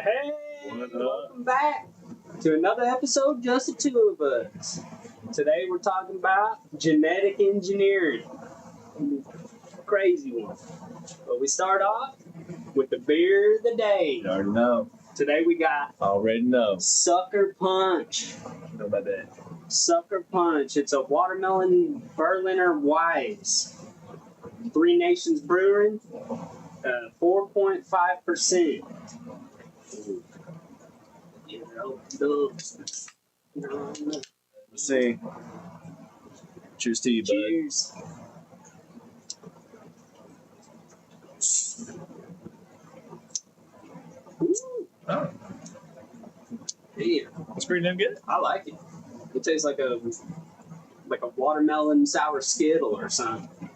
Hey, What up? welcome back to another episode, Just the Two of Us. Today we're talking about genetic engineering. Crazy one. But we start off with the beer of the day. You already know. Today we got Already know. Sucker Punch. Know about that. Sucker Punch. It's a watermelon Berliner Weiss. Three Nations Brewing. 4.5%. Let's see. Cheers to you, bud. Cheers. Ooh, Oh, damn. that's pretty damn good. I like it. It tastes like a watermelon sour skittle or something.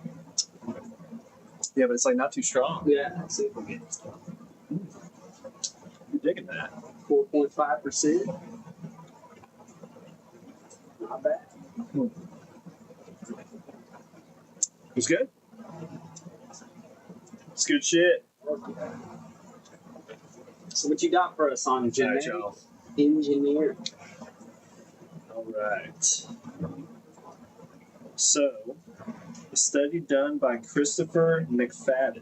Yeah, but it's like not too strong. Yeah, super good. You're digging that. 4.5%. Not bad. It's good. It's good shit. So what you got for us on genetic y'all. engineering? All right. So, a study done by Christopher McFadden.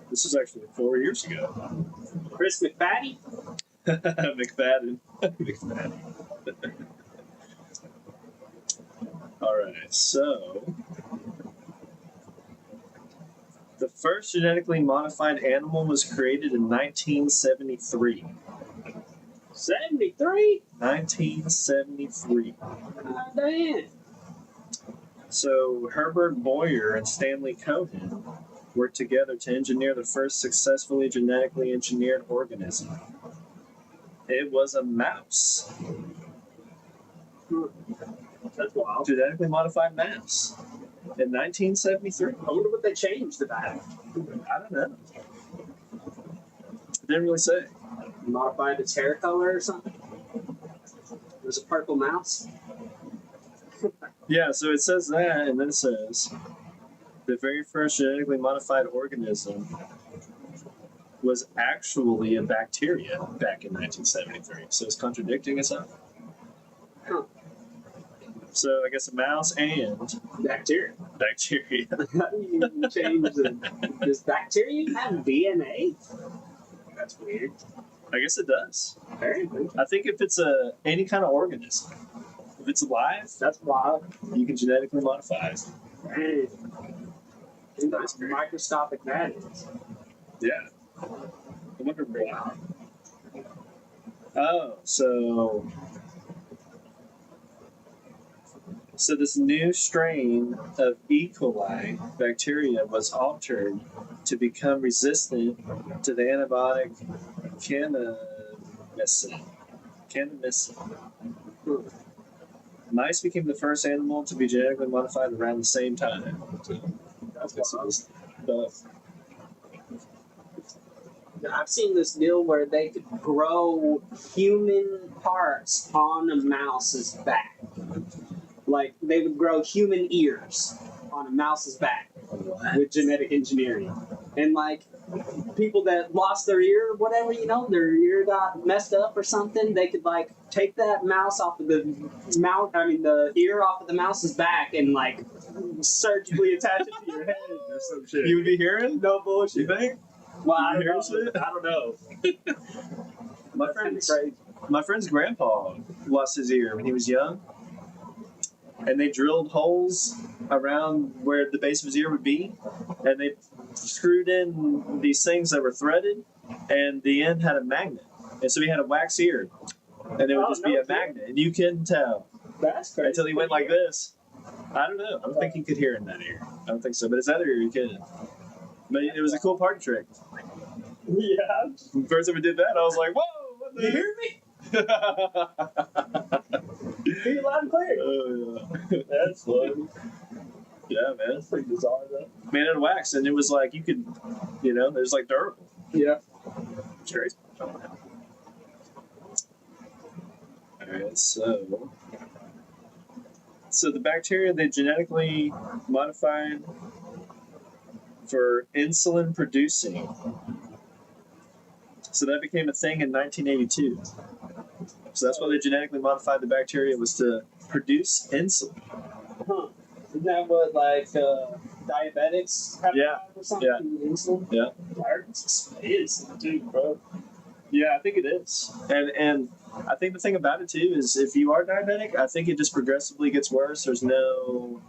This was actually 4 years ago. Chris McFadden? McFadden. McFadden. All right, so the first genetically modified animal was created in 1973. 73? 1973. Damn. So Herbert Boyer and Stanley Cohen worked together to engineer the first successfully genetically engineered organism. It was a mouse. That's wild. Genetically modified mouse. In 1973. I wonder what they changed about it. I don't know. It didn't really say. Modified its hair color or something? It was a purple mouse? Yeah, so it says that, and then it says the very first genetically modified organism was actually a bacteria back in 1973. So it's contradicting itself. Huh. So I guess a mouse and Bacteria. bacteria. How do you change does bacteria have DNA? That's weird. I guess it does. Very weird. I think if it's any kind of organism, if it's alive, That's wild. you can genetically modify it. Dang. That's great. Microscopic that is. Yeah. I wonder why. Oh, so this new strain of E. coli bacteria was altered to become resistant to the antibiotic kanamycin. Mice became the first animal to be genetically modified around the same time. That's wild. But I've seen this deal where they could grow human parts on a mouse's back. Like they would grow human ears on a mouse's back with genetic engineering. And like people that lost their ear or whatever, their ear got messed up or something, they could like take that mouse off of the ear off of the mouse's back and like surgically attach it to your head or some shit. you would be hearing? No bullshit. You think? Well, I You don't hear know. shit? I don't know. My That's friend's crazy. My friend's grandpa lost his ear when he was young, and they drilled holes around where the base of his ear would be, and they screwed in these things that were threaded, and the end had a magnet, and so he had a wax ear, and it would just be a magnet, and you couldn't tell That's crazy. until he went like this. I don't know. I don't think he could hear in that ear. I don't think so, but his other ear he could. But it was a cool party trick. Yeah. The first time we did that, I was like, "Whoa, what the You heck?" hear me? Hear you loud and clear. Oh, yeah. That's funny. Yeah, man. That's pretty bizarre, though. Made out of wax, and it was like you could, there's like durable. Yeah. It's crazy. Alright, so the bacteria they genetically modified for insulin producing. So So that became a thing in 1982. So that's why they genetically modified the bacteria, was to produce insulin. Huh. Isn't that what, like, diabetics have Yeah. or something? Yeah. Insulin? Yeah. It's expensive, too, bro. Yeah, I think it is. And I think the thing about it too is if you are diabetic, I think it just progressively gets worse. There's no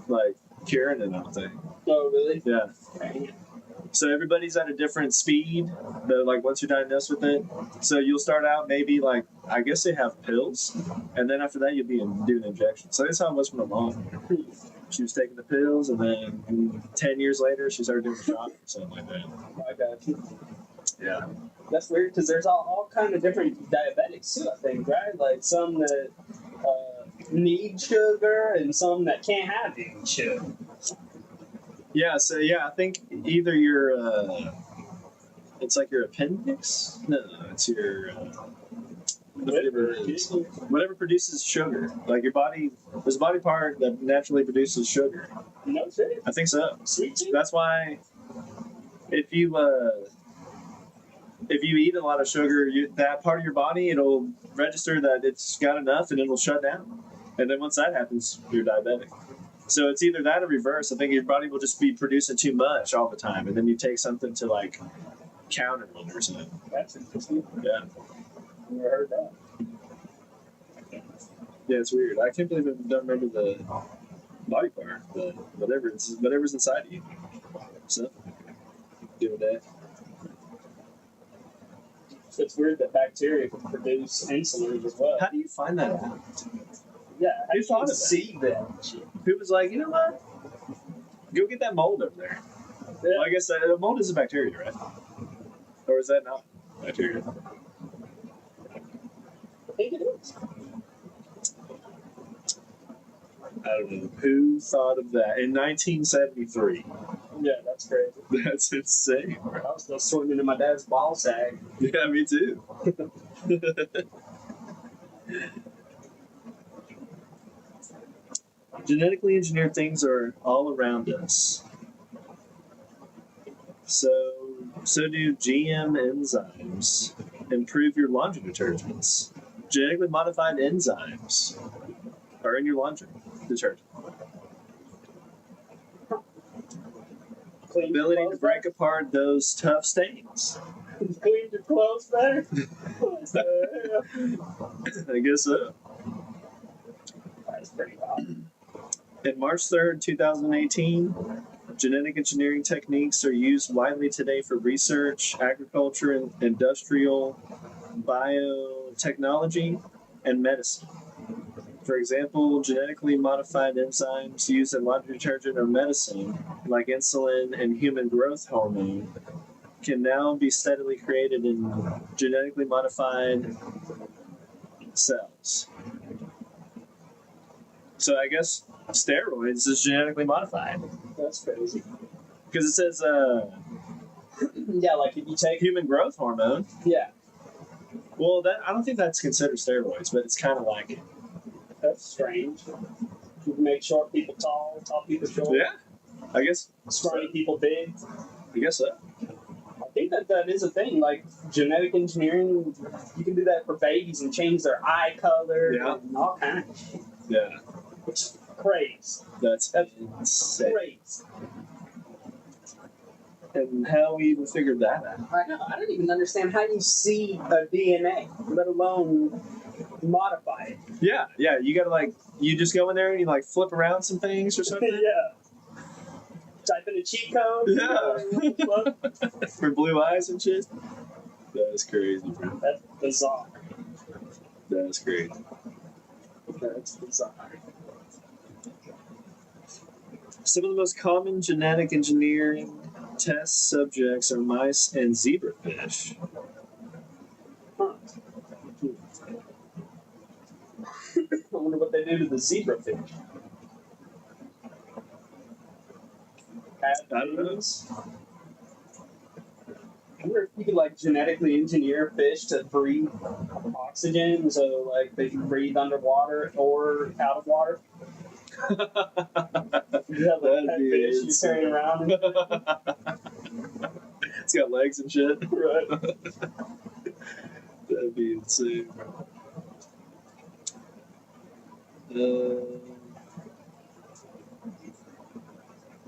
like curing it, I don't think. Oh, really? Yeah. Okay. So everybody's at a different speed, like once you're diagnosed with it. So you'll start out maybe like, I guess they have pills, and then after that you'll be doing injections. So that's how it was for my mom. She was taking the pills, and then 10 years later she started doing the shot or something like that. I got you. Yeah. That's weird because there's all kind of different diabetics too, I think, right? Like some that need sugar and some that can't have any sugar. Yeah, so yeah, I think either your it's like your appendix. No, it's your whatever produces sugar. Like your body, there's a body part that naturally produces sugar. No shit. I think so. Sweet tea? That's why if you eat a lot of sugar, that part of your body, it'll register that it's got enough and it'll shut down. And then once that happens, you're diabetic. So it's either that or reverse. I think your body will just be producing too much all the time, and then you take something to like counter it or something. That's interesting. Yeah. Never heard that. Yeah, it's weird. I can't believe I don't remember the body part, the whatever's inside of you. So doing that. So it's weird that bacteria can produce insulin as well. How do you find that out? Yeah, Who thought of that? see that shit? Who was like, you know what? Go get that mold over there. Yeah. Well, I guess that mold is a bacteria, right? Or is that not bacteria? I think it is. I don't know. Who thought of that in 1973? Yeah, that's crazy. That's insane. I was still swimming in my dad's ball sack. Yeah, me too. Genetically engineered things are all around us. So do GM enzymes improve your laundry detergents. Genetically modified enzymes are in your laundry detergent. Clean Ability your to clothes break apart those tough stains. better? Clean your clothes better? I guess so. That's pretty wild. In March 3rd, 2018, genetic engineering techniques are used widely today for research, agriculture, and industrial, biotechnology, and medicine. For example, genetically modified enzymes used in laundry detergent or medicine, like insulin and human growth hormone, can now be steadily created in genetically modified cells. So I guess steroids is genetically modified. That's crazy. Because it says Yeah, like if you take. human growth hormone. Yeah, Well, that I don't think that's considered steroids, but it's kind of like it. that's strange. You can make short people tall, tall people short, Yeah, I guess. scrawny people big. I guess so. I think that is a thing. Like genetic engineering, you can do that for babies and change their eye color Yeah. and all kinds of shit. Yeah, It's crazy. that's That's insane. crazy. And how we even figured that out? I know. I don't even understand how you see a DNA, let alone modify it. Yeah. You gotta you just go in there and you flip around some things or something. Yeah. Type in a cheat code. Yeah. What? For blue eyes and shit. That's crazy, bro. That's bizarre. That's crazy. That's bizarre. Some of the most common genetic engineering test subjects are mice and zebrafish. Huh. I wonder what they do to the zebrafish. I don't know. I wonder if you could genetically engineer fish to breathe oxygen, so they can breathe underwater or out of water. You have That'd pet be fish you insane. carry around. It's got legs and shit. Right. That'd be insane.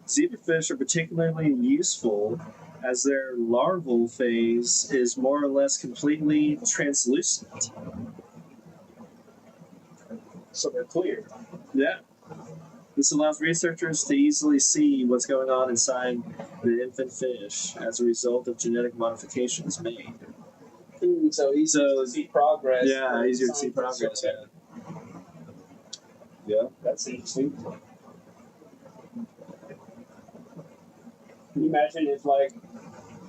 Zebrafish are particularly useful as their larval phase is more or less completely translucent. So they're clear. Yeah. This allows researchers to easily see what's going on inside the infant fish as a result of genetic modifications made. So easier to see progress. Yeah, easier to see progress. Yeah. Yeah. That's interesting. Can you imagine if, like,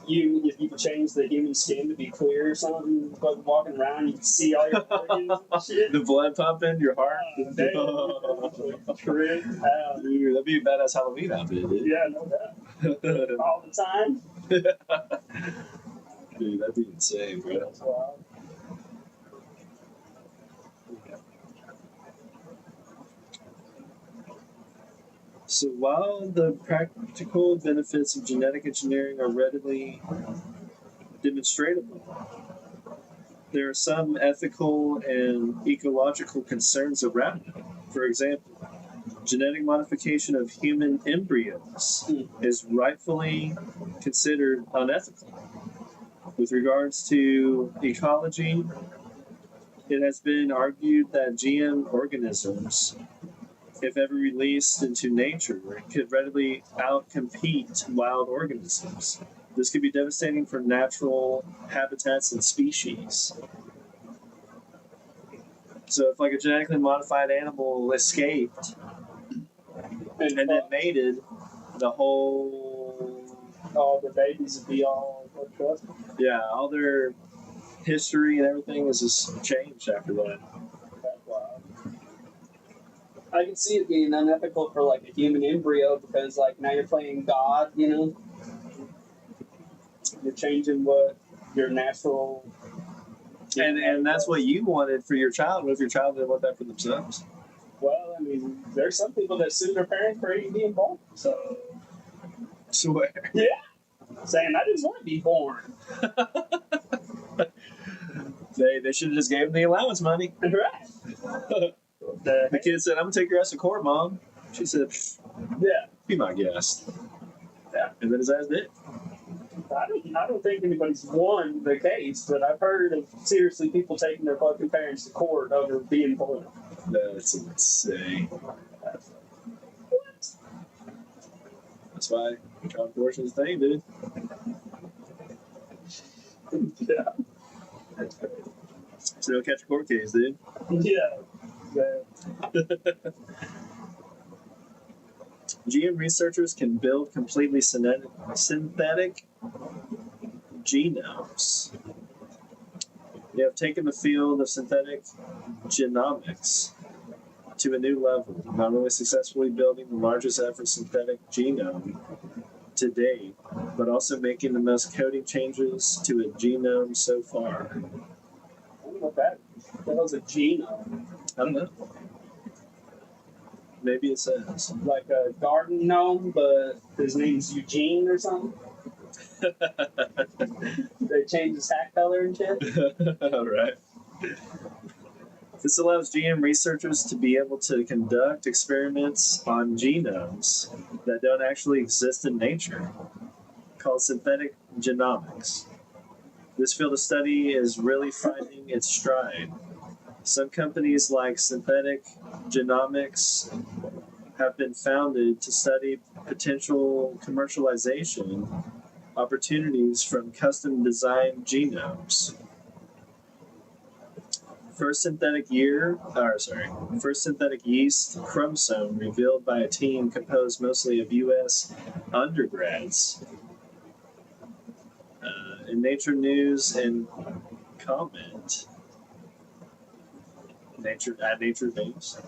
if you could change the human skin to be clear or something, but walking around, you can see all your organs and shit? The blood pumping, your heart. Trick out. Dude, that'd be a badass Halloween outfit, dude. Yeah, no doubt. All the time. Dude, that'd be insane, bro. That's wild. So while the practical benefits of genetic engineering are readily demonstrable, there are some ethical and ecological concerns around it. For example, genetic modification of human embryos is rightfully considered unethical. With regards to ecology, it has been argued that GM organisms, if ever released into nature, could readily outcompete wild organisms. This could be devastating for natural habitats and species. So if like a genetically modified animal escaped and then mated, the whole... all the babies would be all fucked up. Yeah, all their history and everything is just changed after that. Wow. I can see it being unethical for like a human embryo because like now you're playing God, you know? You're changing what your natural... And that's what you wanted for your child. What if your child didn't want that for themselves? Well, I mean, there's some people that sue their parents for even being born. So... Swear. Yeah. Saying, I just want to be born. They should have just gave him the allowance money. Right. The kid said, I'm going to take your ass to court, Mom. She said, Yeah. be my guest. Yeah. And then his ass did. I don't think anybody's won the case, but I've heard of seriously people taking their fucking parents to court over being born. That's insane. What? That's why child abortion is the thing, dude. Yeah. That's crazy. So they'll catch a court case, dude. Yeah. GM researchers can build completely synthetic genomes. They have taken the field of synthetic genomics to a new level, not only successfully building the largest ever synthetic genome to date, but also making the most coding changes to a genome so far. I don't know what that is. What the hell's a genome? I don't know. Maybe it says. Like a garden gnome, but his name's Eugene or something? They change his hat color and shit? All right. This allows GM researchers to be able to conduct experiments on genomes that don't actually exist in nature, called synthetic genomics. This field of study is really finding its stride. Some companies like Synthetic Genomics have been founded to study potential commercialization opportunities from custom designed genomes. First synthetic yeast chromosome revealed by a team composed mostly of U.S. undergrads. In Nature News and Comment. Nature News.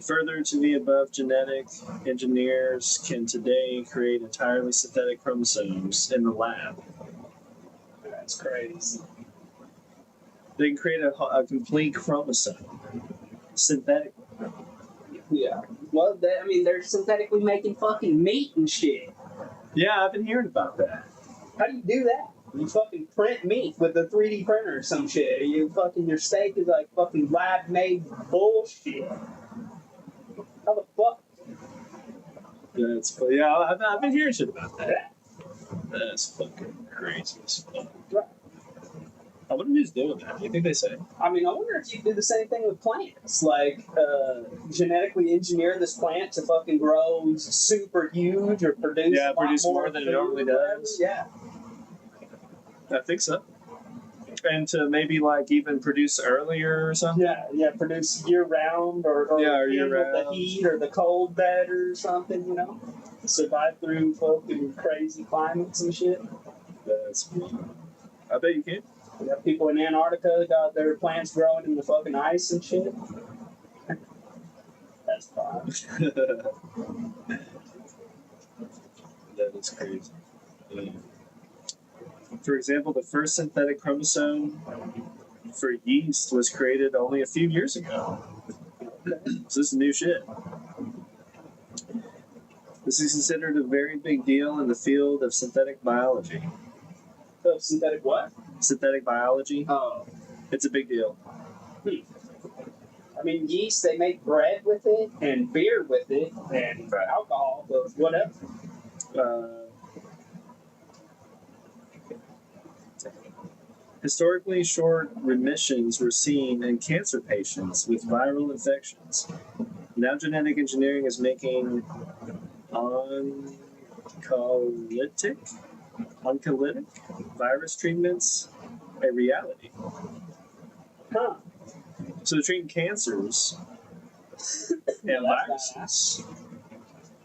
Further to the above, genetic engineers can today create entirely synthetic chromosomes in the lab. That's crazy. They can create a complete chromosome. Synthetic. Yeah. Well, they're synthetically making fucking meat and shit. Yeah, I've been hearing about that. How do you do that? You fucking print meat with a 3D printer or some shit. Your steak is like fucking lab made bullshit. How the fuck? Yeah, I've been hearing shit about that. That's fucking crazy as fuck. Right. I wonder who's doing that. Do you think they say? I mean, I wonder if you do the same thing with plants. Like, genetically engineer this plant to fucking grow super huge or produce a lot produce more than it food normally or whatever. does. Yeah. I think so. And to maybe like even produce earlier or something. Yeah, produce year round or year handle the round. heat or the cold better or something, you know? Survive through fucking crazy climates and shit. That's fun. I bet you can. You got people in Antarctica got their plants growing in the fucking ice and shit. That's fine. That is crazy. Yeah. For example, the first synthetic chromosome for yeast was created only a few years ago. So this is new shit. This is considered a very big deal in the field of synthetic biology. Synthetic what? Synthetic biology. Oh. It's a big deal. I mean, yeast, they make bread with it and beer with it and alcohol, but whatever. Historically, short remissions were seen in cancer patients with viral infections. Now, genetic engineering is making oncolytic virus treatments a reality. Huh. So they're treating cancers and viruses.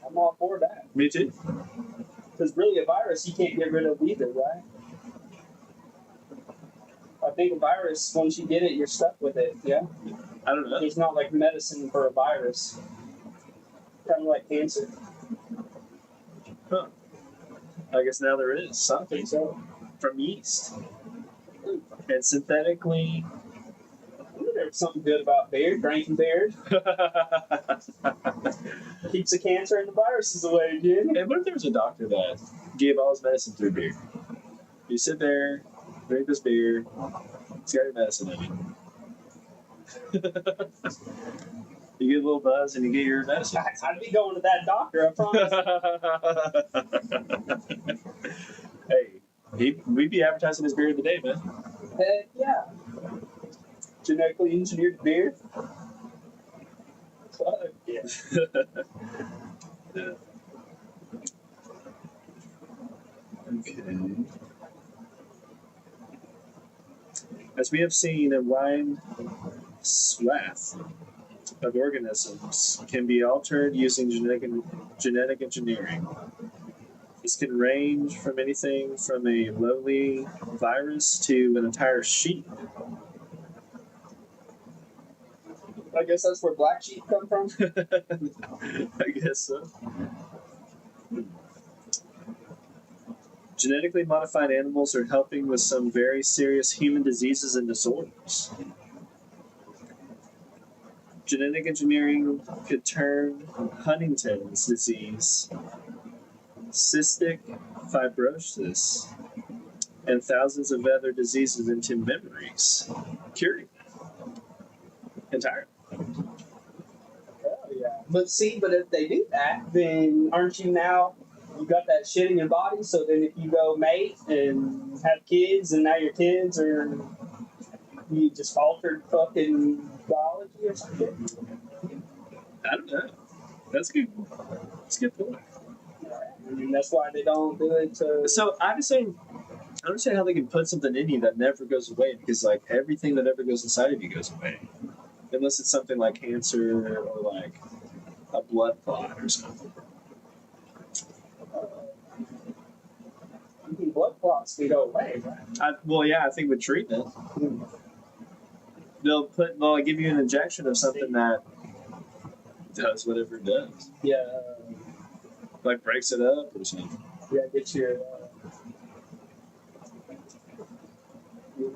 I'm all for that. Me too. Because really, a virus you can't get rid of either, right? I think a virus, once you get it, you're stuck with it, yeah? I don't know. There's not like medicine for a virus. Kind of like cancer. Huh. I guess now there is I something think so. from yeast. And synthetically. I wonder if there's something good about beer, drinking beer. Keeps the cancer and the viruses away, Jim. And what if there was a doctor that gave all his medicine through beer? You sit there, drink this beer, it's got your medicine in it. You get a little buzz and you get your medicine. I'd be going to that doctor, I promise. Hey, we'd be advertising his beer today, man. Heck yeah. Genetically engineered beer. Fuck yeah. Yeah. Okay. As we have seen, a wide swath of organisms can be altered using genetic engineering. This can range from anything from a lowly virus to an entire sheep. I guess that's where black sheep come from. I guess so. Genetically modified animals are helping with some very serious human diseases and disorders. Genetic engineering could turn Huntington's disease, cystic fibrosis, and thousands of other diseases into memories, curing them entirely. Hell yeah. But if they do that, then aren't you now, you got that shit in your body, so then if you go mate and have kids, and now your kids are, you just altered fucking biology or something? I don't know. That's good. That's a good point. I mean, that's why they don't do it to... So I understand how they can put something in you that never goes away, because like everything that ever goes inside of you goes away, unless it's something like cancer or like a blood clot or something. Blood clots can go away, right? I think with treatment, they'll give you an injection of something that does whatever it does. Yeah. Like breaks it up or something. Yeah, get your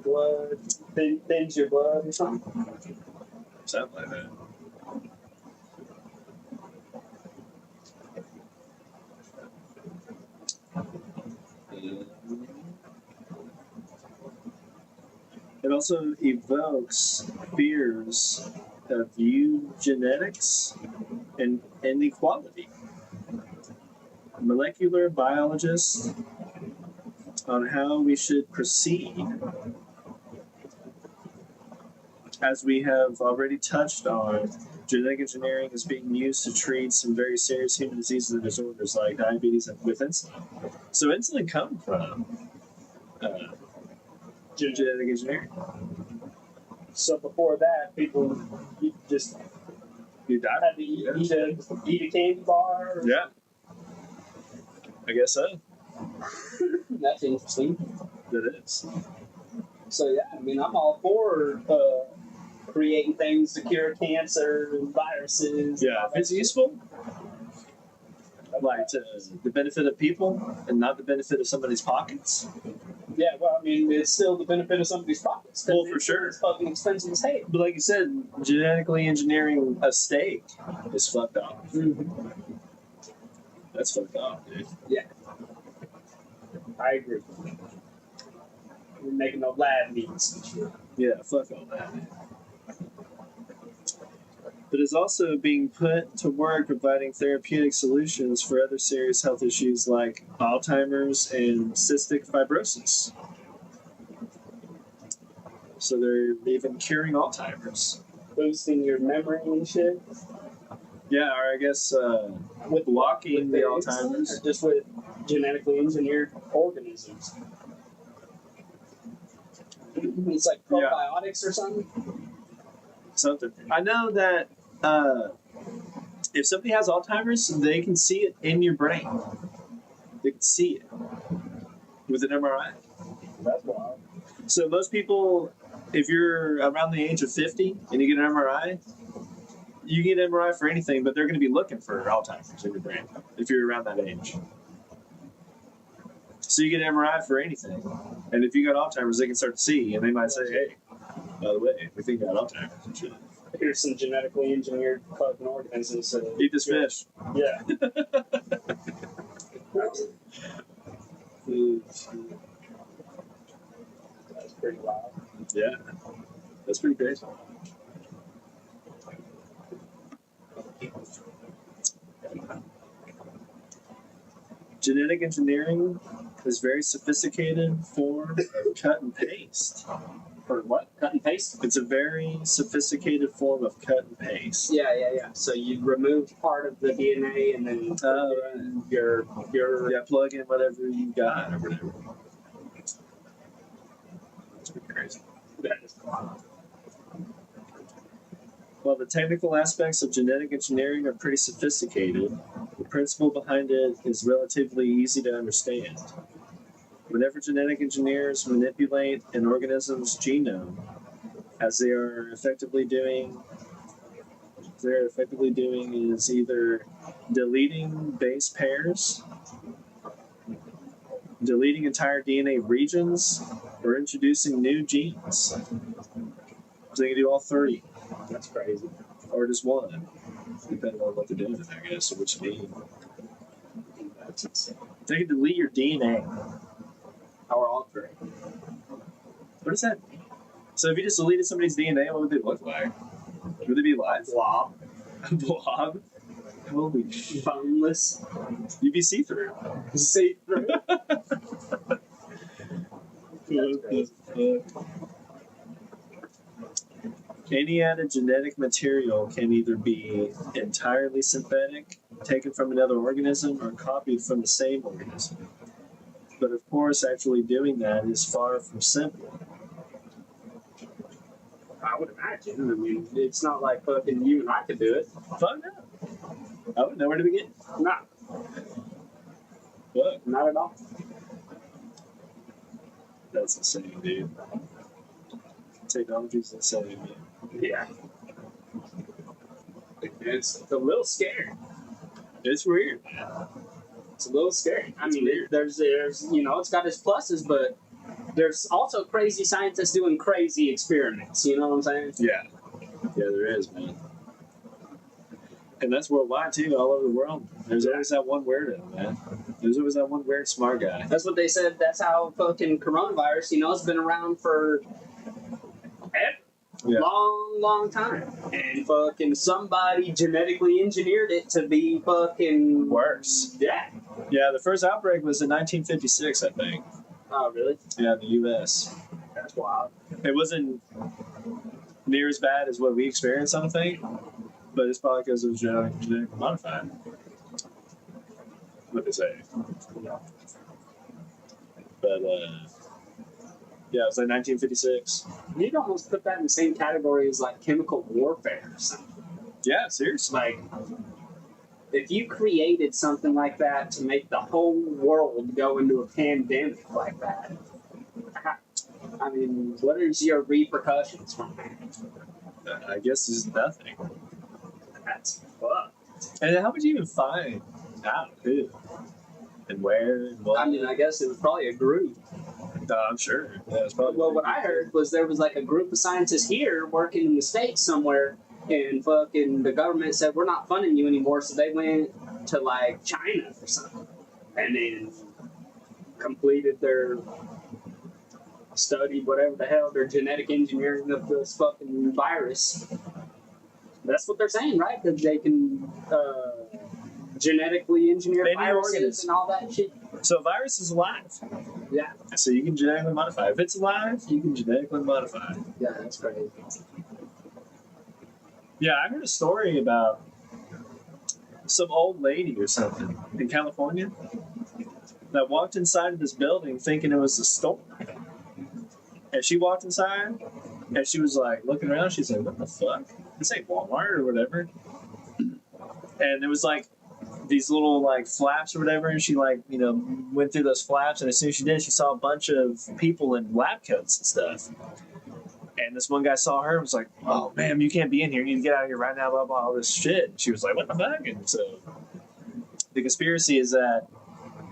blood, thins your blood or something. Something like that. It also evokes fears of eugenetics and inequality. Molecular biologists on how we should proceed, as we have already touched on. Genetic engineering is being used to treat some very serious human diseases and disorders like diabetes and with insulin. So insulin comes from genetic engineering. So before that, people just You die. had to eat a candy bar. Yeah. I guess so. That's interesting. That is. So yeah, I mean, I'm all for creating things to cure cancer and viruses. Yeah, if it's useful, like to the benefit of people and not the benefit of somebody's pockets. Yeah, well, I mean, it's still the benefit of somebody's pockets. Well, for sure. It's fucking expensive as hell. But like you said, genetically engineering a steak is fucked up. Mm-hmm. That's fucked up, dude. Yeah, I agree. We're making no lab meats and shit. Yeah, fuck all that. But is also being put to work providing therapeutic solutions for other serious health issues like Alzheimer's and cystic fibrosis. So they're even curing Alzheimer's. Boosting your memory and shit. Yeah, or I guess With blocking the things, Alzheimer's. or just with genetically engineered organisms. It's like probiotics or something. Something. I know that if somebody has Alzheimer's, they can see it in your brain. They can see it with an MRI. That's wild. So most people, if you're around the age of 50 and you get an MRI, you get an MRI for anything, but they're going to be looking for Alzheimer's in your brain if you're around that age. So you get an MRI for anything. And if you got Alzheimer's, they can start to see, and they might say, hey, by the way, we think you got Alzheimer's and shit. Here's some genetically engineered fucking organisms. So Eat this fish. yeah. That's pretty wild. Yeah. That's pretty crazy. Genetic engineering is very sophisticated form of cut and paste. For what? Cut and paste? It's a very sophisticated form of cut and paste. Yeah. So you remove part of the DNA and then your Yeah, plug in whatever you got or whatever. It's pretty crazy. that is wild. While the technical aspects of genetic engineering are pretty sophisticated, the principle behind it is relatively easy to understand. Whenever genetic engineers manipulate an organism's genome, as they're effectively doing is either deleting base pairs, deleting entire DNA regions, or introducing new genes. So they can do all three. That's crazy. Or just one, depending on what they're doing, I guess, or which gene. That's insane. They can delete your DNA. Or alter it. What does that mean? So if you just deleted somebody's DNA, what would they look like? Would they be alive? Blob. A blob? Holy shit. Boneless. You'd be see-through. See through. Any added genetic material can either be entirely synthetic, taken from another organism, or copied from the same organism. But of course, actually doing that is far from simple. I would imagine. I mean, it's not like fucking you and I could do it. Fuck no. I wouldn't know where to begin. No, What? not at all. That's insane, dude. Technology's insane, man. Yeah. It's a little scary. It's weird, man. It's a little scary. I It's mean, weird. there's it's got its pluses, but there's also crazy scientists doing crazy experiments. You know what I'm saying? Yeah. Yeah, there is, man. And that's worldwide, too, all over the world. There's always that one weirdo, man. There's always that one weird smart guy. That's what they said. That's how fucking coronavirus, it's been around for Ever. Yeah. Long time. And fucking somebody genetically engineered it to be fucking Worse. Yeah. Yeah, the first outbreak was in 1956, I think. Oh, really? Yeah, in the U.S. That's wild. It wasn't near as bad as what we experienced, I don't think, but it's probably because it was genetically modified. What they say. But, yeah, it was like 1956. You'd almost put that in the same category as like chemical warfare or something. Yeah, seriously. Like, if you created something like that to make the whole world go into a pandemic like that, I mean, what is your repercussions from that? I guess there's nothing. That's fucked. And how would you even find out who and where and what? I mean, I guess it was probably a group. I'm sure. Yeah, it's probably. Well, what I heard was there was like a group of scientists here working in the States somewhere, and fucking the government said, we're not funding you anymore, so they went to like China or something. And then completed their studied whatever the hell, their genetic engineering of this fucking virus. That's what they're saying, right? Because they can genetically engineer Many viruses organisms. and all that shit. So a virus is alive. Yeah. So you can genetically modify. If it's alive, you can genetically modify. Yeah, that's crazy. Yeah, I heard a story about some old lady or something in California that walked inside of this building thinking it was a store. And she walked inside and she was like looking around. She's like, what the fuck? This ain't Walmart or whatever. And there was like these little like flaps or whatever. And she like, you know, went through those flaps. And as soon as she did, she saw a bunch of people in lab coats and stuff. And this one guy saw her and was like, oh, ma'am, you can't be in here. You need to get out of here right now, blah, blah, all this shit. And she was like, what the fuck? And so the conspiracy is that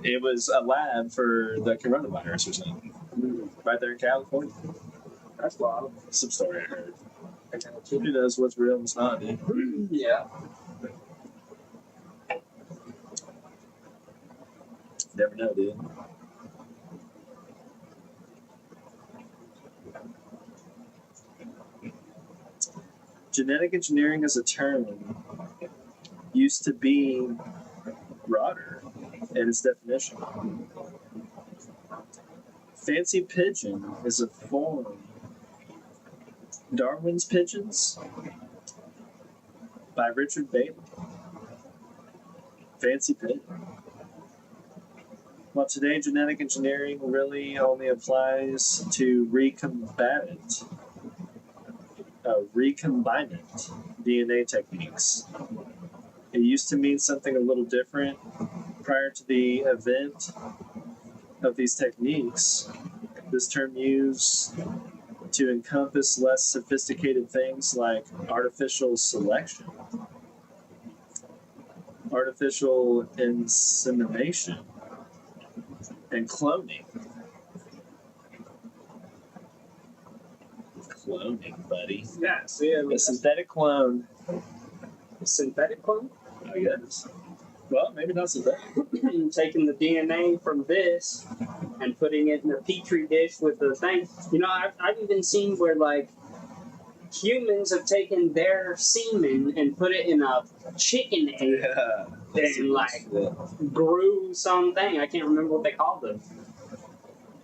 it was a lab for the coronavirus or something. Right there in California. That's wild. Some story I heard. Who knows what's real and what's not, dude? Yeah. Never know, dude. Genetic engineering as a term used to be broader in its definition. Fancy pigeon is a form. Darwin's Pigeons by Richard Bailey. Fancy pigeon. While today genetic engineering really only applies to recombinant DNA techniques. It used to mean something a little different prior to the advent of these techniques. This term used to encompass less sophisticated things like artificial selection, artificial insemination, and cloning. Cloning, buddy. Yeah, see, I mean, A synthetic clone, a synthetic clone? I guess. Well, maybe not synthetic. Taking the DNA from this and putting it in a petri dish with the thing. You know, I've even seen where, like, humans have taken their semen and put it in a chicken egg Yeah. and, like, grew something. I can't remember what they called them.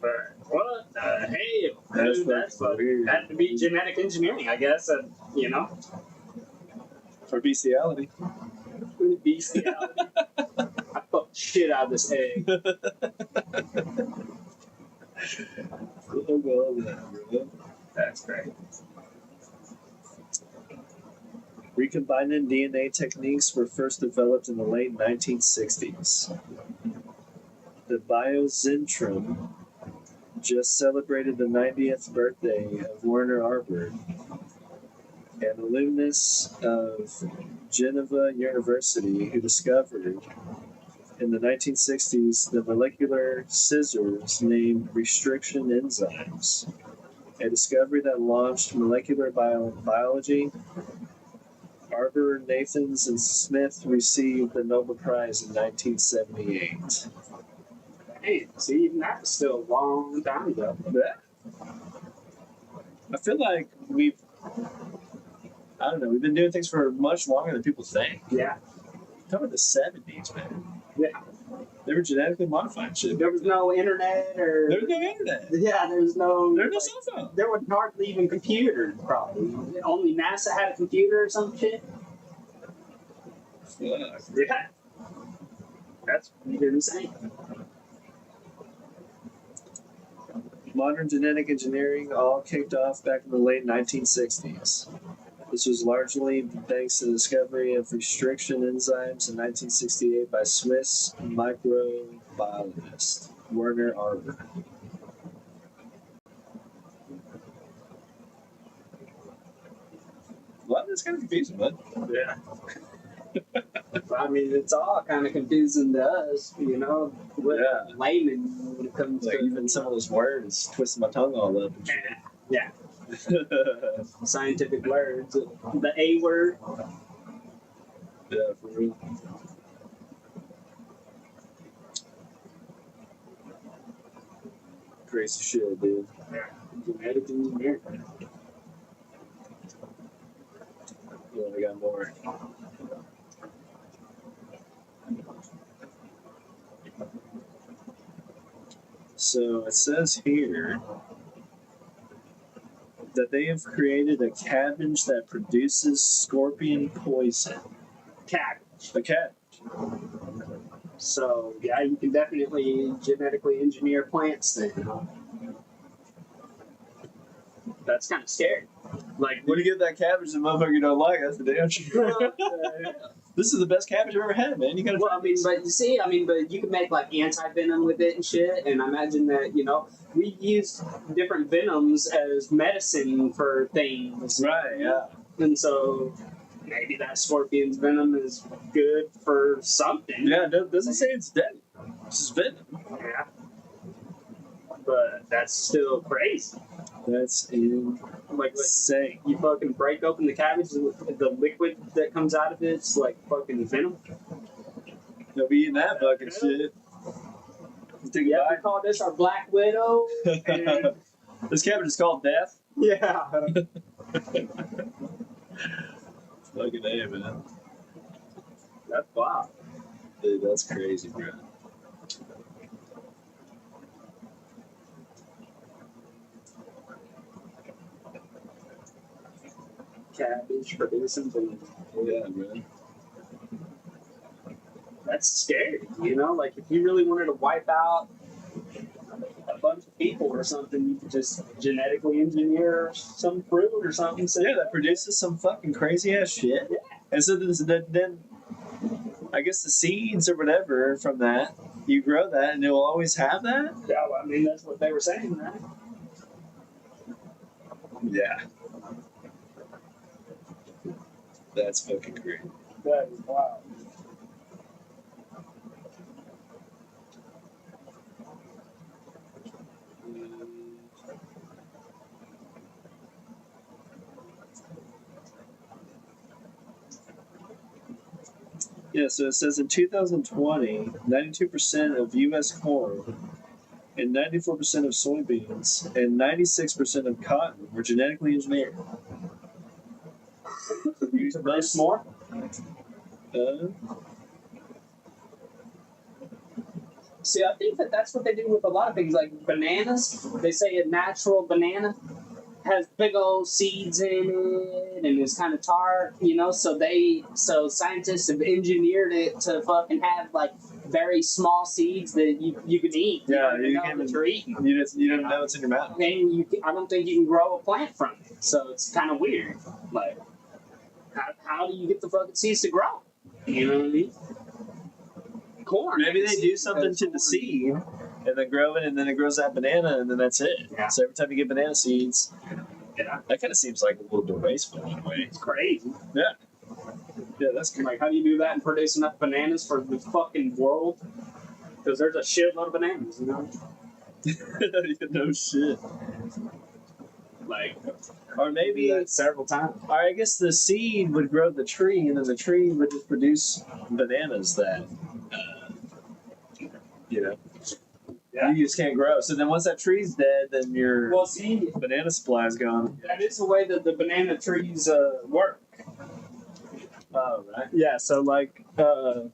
But what the hell? That's Dude, that's fucking weird. had to be genetic engineering, I guess. You know? For bestiality. Bestiality. I fucked shit out of this egg. That's great. Recombinant DNA techniques were first developed in the late 1960s. The Biozentrum just celebrated the 90th birthday of Werner Arbor, an alumnus of Geneva University who discovered in the 1960s the molecular scissors named restriction enzymes, a discovery that launched molecular biology. Arbor, Nathans, and Smith received the Nobel Prize in 1978. Hey, see, even that was still a long time ago. Yeah. I feel like I don't know, we've been doing things for much longer than people think. Yeah. Talk about the 70s, man. Yeah. They were genetically modifying shit. There was no internet or. There was no internet. Yeah, there's no. There was no cell phone. There were hardly even computers, probably. Only NASA had a computer or some shit. Fuck. Yeah. That's insane. Modern genetic engineering all kicked off back in the late 1960s. This was largely thanks to the discovery of restriction enzymes in 1968 by Swiss microbiologist Werner Arber. A lot of this kind of confusing, bud. Yeah. I mean, it's all kind of confusing to us, you know, with layman when it comes Like to even some of those words twisting my tongue all up and shit. Yeah. Scientific words. The A word. Yeah, for real. Crazy shit, dude. Genetic engineering. Yeah, I got more. So it says here that they have created a cabbage that produces scorpion poison. Cabbage. A cabbage. So, yeah, you can definitely genetically engineer plants then. That's kind of scary. Like, When you get that cabbage the motherfucker you don't like, that's the damn truth. This is the best cabbage I've ever had, man. You gotta well, try I mean, this. but you see, I mean, but you can make like anti-venom with it and shit. And I imagine that, you know, we use different venoms as medicine for things. Right, yeah. And so maybe that scorpion's venom is good for something. Yeah, it doesn't say it's deadly. This is venom. Yeah. But that's still crazy. That's Like, insane. you fucking break open the cabbage, the liquid that comes out of it's like fucking venom. They'll be eating that fucking shit. Take Yeah, a we call this our Black Widow. And, This cabbage is called death. yeah. Fucking A, man. That's wild. Dude, that's crazy, bro. Cabbage producing venom. Yeah, bro. That's scary, you know? Like, if you really wanted to wipe out a bunch of people or something, you could just genetically engineer some fruit or something. So Yeah, that produces some fucking crazy ass shit. Yeah. And so then I guess the seeds or whatever from that, you grow that and it will always have that? Yeah, well, I mean, that's what they were saying, right? Yeah. That's fucking great. That is wild. Yeah, so it says in 2020, 92% of U.S. corn and 94% of soybeans and 96% of cotton were genetically engineered. To produce more? See, I think that's what they do with a lot of things, like bananas. They say a natural banana has big old seeds in it and is kind of tart, you know. So scientists have engineered it to fucking have like very small seeds that you can eat. Yeah, you you know, can't that you're eating. You don't know what's in your mouth. And I don't think you can grow a plant from it. So it's kind of weird. Like, how do you get the fucking seeds to grow? You know what I mean? Corn. Maybe they do something to the seed and then grow it, and then it grows that banana, and then that's it. Yeah. So every time you get banana seeds, Yeah. that kind of seems like a little wasteful in a way. It's crazy. Yeah. Yeah, that's great. Like, how do you do that and produce enough bananas for the fucking world? Because there's a shitload of bananas, you know? No shit. Like, Or maybe, that several times. or I guess the seed would grow the tree, and then the tree would just produce bananas that, you know. Yeah. You just can't grow. So then once that tree's dead, then your Well, see, banana supply is gone. that is the way that the banana trees work. Oh, right. Yeah, so like, A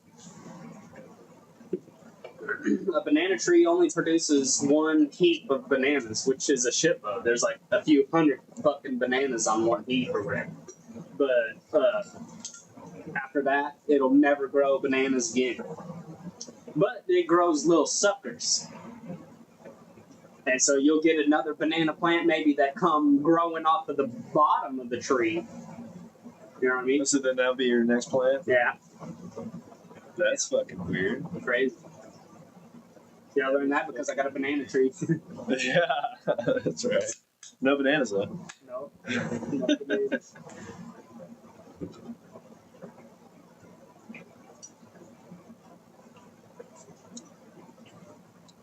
banana tree only produces one heap of bananas, which is a shitload. There's like a few hundred fucking bananas on one heap or whatever. But after that, it'll never grow bananas again. But it grows little suckers. And so you'll get another banana plant maybe that come growing off of the bottom of the tree. You know what I mean? so then that'll be your next plant? Yeah, That's fucking weird. crazy. Yeah, I learned that because I got a banana tree. Yeah, that's right. No bananas, though. No, no bananas.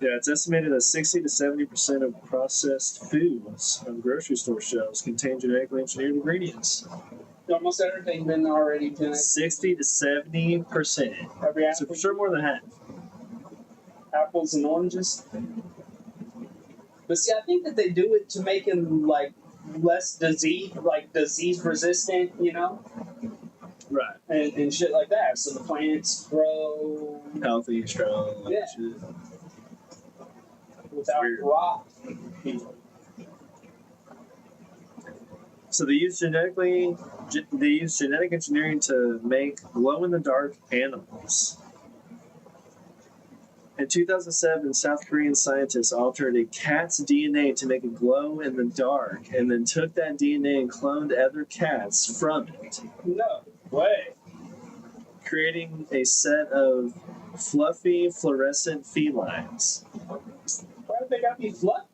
Yeah, it's estimated that 60 to 70% of processed foods on grocery store shelves contain genetically engineered ingredients. Almost everything been already genetic. 60 to 70%. Every So apple, for sure more than half. apples and oranges. But see, I think that they do it to make them like less disease resistant, you know, Right. and shit like that. So the plants grow Healthy, strong. Yeah. Shit. without Weird. rot. So they use genetic engineering to make glow-in-the-dark animals. In 2007, South Korean scientists altered a cat's DNA to make it glow in the dark, and then took that DNA and cloned other cats from it, No way. creating a set of fluffy, fluorescent felines. Why did they got me fluffy?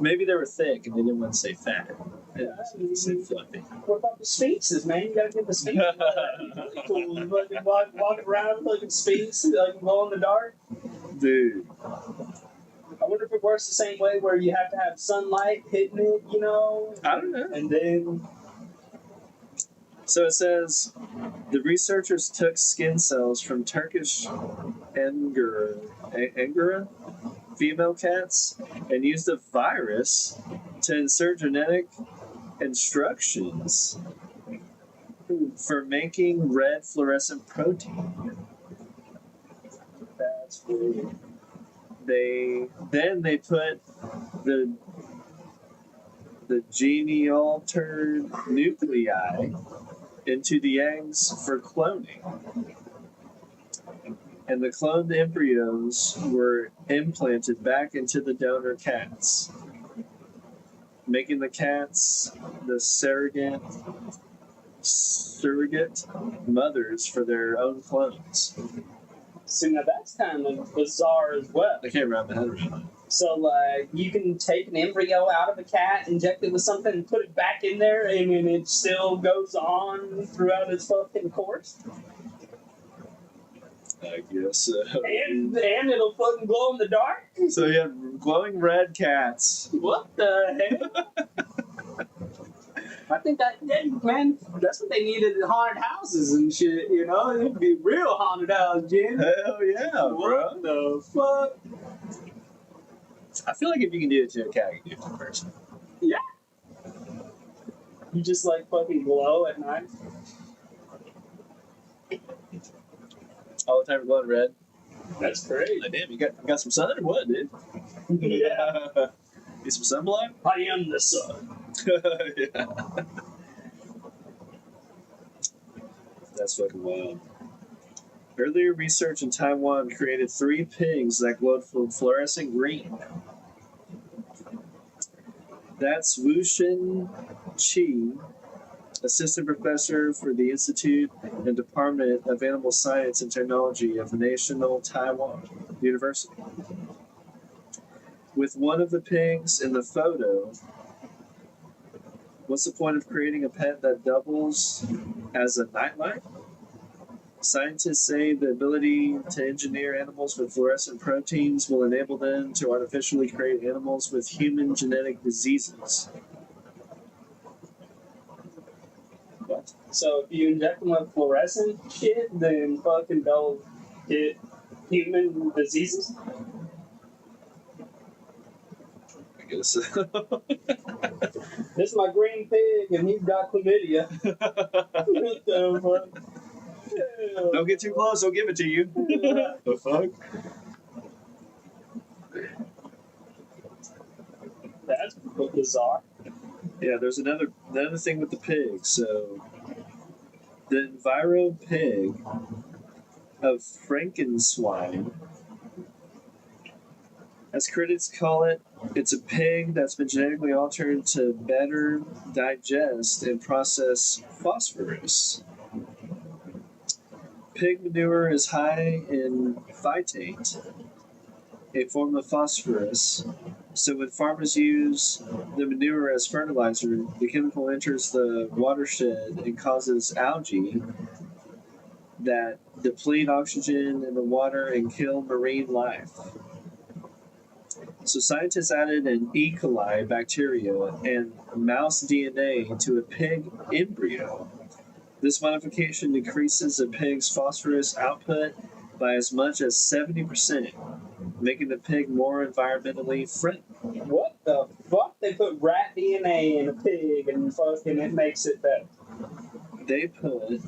Maybe they were thick and they didn't want to say fat. Yeah. They said fluffy. What about the sphinxes, man? You gotta get the sphinxes. Really cool. You fucking walk around looking sphinx, like glow in the dark. Dude. I wonder if it works the same way where you have to have sunlight hitting it, you know? I don't know. And then So it says the researchers took skin cells from Turkish Angora female cats and used a virus to insert genetic instructions for making red fluorescent protein. that's weird. They put the gene altered nuclei into the eggs for cloning. And the cloned embryos were implanted back into the donor cats, making the cats the surrogate mothers for their own clones. See, now that's kind of bizarre as well. I can't wrap my head around it. So, like, you can take an embryo out of a cat, inject it with something, and put it back in there, and then it still goes on throughout its fucking course. I guess so. And it'll fucking glow in the dark? So you have glowing red cats. What the hell? I think man, that's what they needed in haunted houses and shit, you know? It'd be real haunted house, Jim. Hell yeah, bro. What the fuck? I feel like if you can do it to a cat, you can do it to a person. Yeah. You just, like, fucking glow at night? All the time glowing red. That's crazy. Like, damn, you got some sun or what, dude? Yeah. Need some sunblock? I am the sun. Yeah. That's fucking wild. Earlier research in Taiwan created 3 pigs that glowed fluorescent green. That's Wu Shin Chi, assistant professor for the Institute and Department of Animal Science and Technology of National Taiwan University. With one of the pigs in the photo, what's the point of creating a pet that doubles as a nightlight? Scientists say the ability to engineer animals with fluorescent proteins will enable them to artificially create animals with human genetic diseases. So if you inject them with fluorescent shit, then fucking they'll get Human diseases. I guess. This is my green pig, and he's got chlamydia. What the fuck? Don't get too close. I'll give it to you. The fuck? That's bizarre. Yeah, there's another thing with the pig. So, the Enviro pig of Frankenswine, as critics call it, it's a pig that's been genetically altered to better digest and process phosphorus. Pig manure is high in phytate, a form of phosphorus. So when farmers use the manure as fertilizer, the chemical enters the watershed and causes algae that deplete oxygen in the water and kill marine life. So scientists added an E. coli bacteria and mouse DNA to a pig embryo. This modification decreases a pig's phosphorus output by as much as 70%, making the pig more environmentally friendly. What the fuck? They put rat DNA in a pig and fucking it makes it better. They put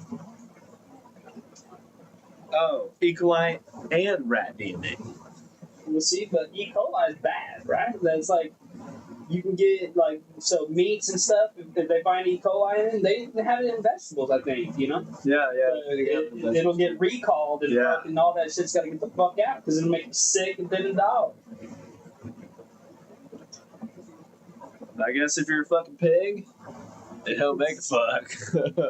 E. coli and rat DNA. You see, but E. coli is bad, right? That's like you can get like so meats and stuff. If they find E. coli in it, they have it in vegetables. I think Yeah. It'll get recalled and Yeah. fucking all that shit's got to get the fuck out because it'll make you sick and then die. I guess if you're a fucking pig, it don't make a fuck.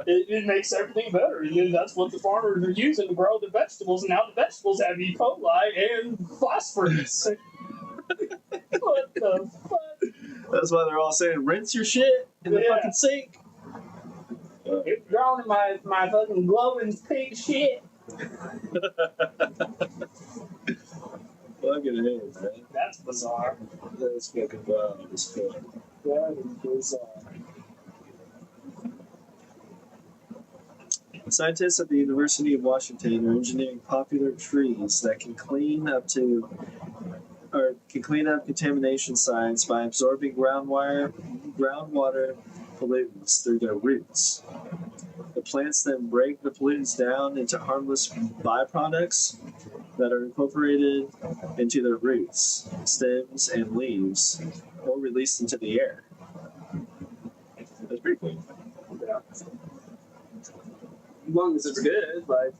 It makes everything better, and then that's what the farmers are using to grow the vegetables. And now the vegetables have E. coli and phosphorus. What the fuck? That's why they're all saying rinse your shit in the fucking sink. It's growing in my fucking glowing pig shit. Fucking hell, man. That's bizarre. That's fucking wild as fuck. That is bizarre. Scientists at the University of Washington are engineering popular trees that can clean up contamination sites by absorbing groundwater pollutants through their roots. The plants then break the pollutants down into harmless byproducts that are incorporated into their roots, stems, and leaves, or released into the air. That's pretty cool. Yeah. As long as it's good, like,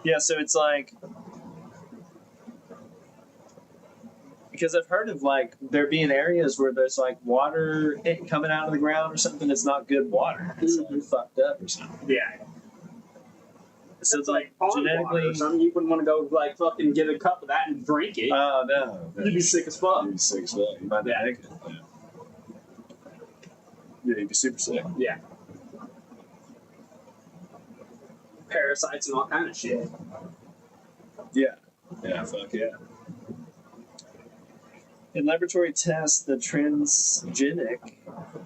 Yeah, so it's like, because I've heard of like there being areas where there's like water coming out of the ground or something that's not good water. It's like fucked up or something. Yeah. So it's like like pond water genetically. or something. You wouldn't want to go like fucking get a cup of that and drink it. Oh no. You'd be sick as fuck. You'd be sick as fuck. You might not make it. Yeah, you'd be super sick. Yeah. Parasites and all kind of shit. Yeah. Yeah, fuck yeah. In laboratory tests, the transgenic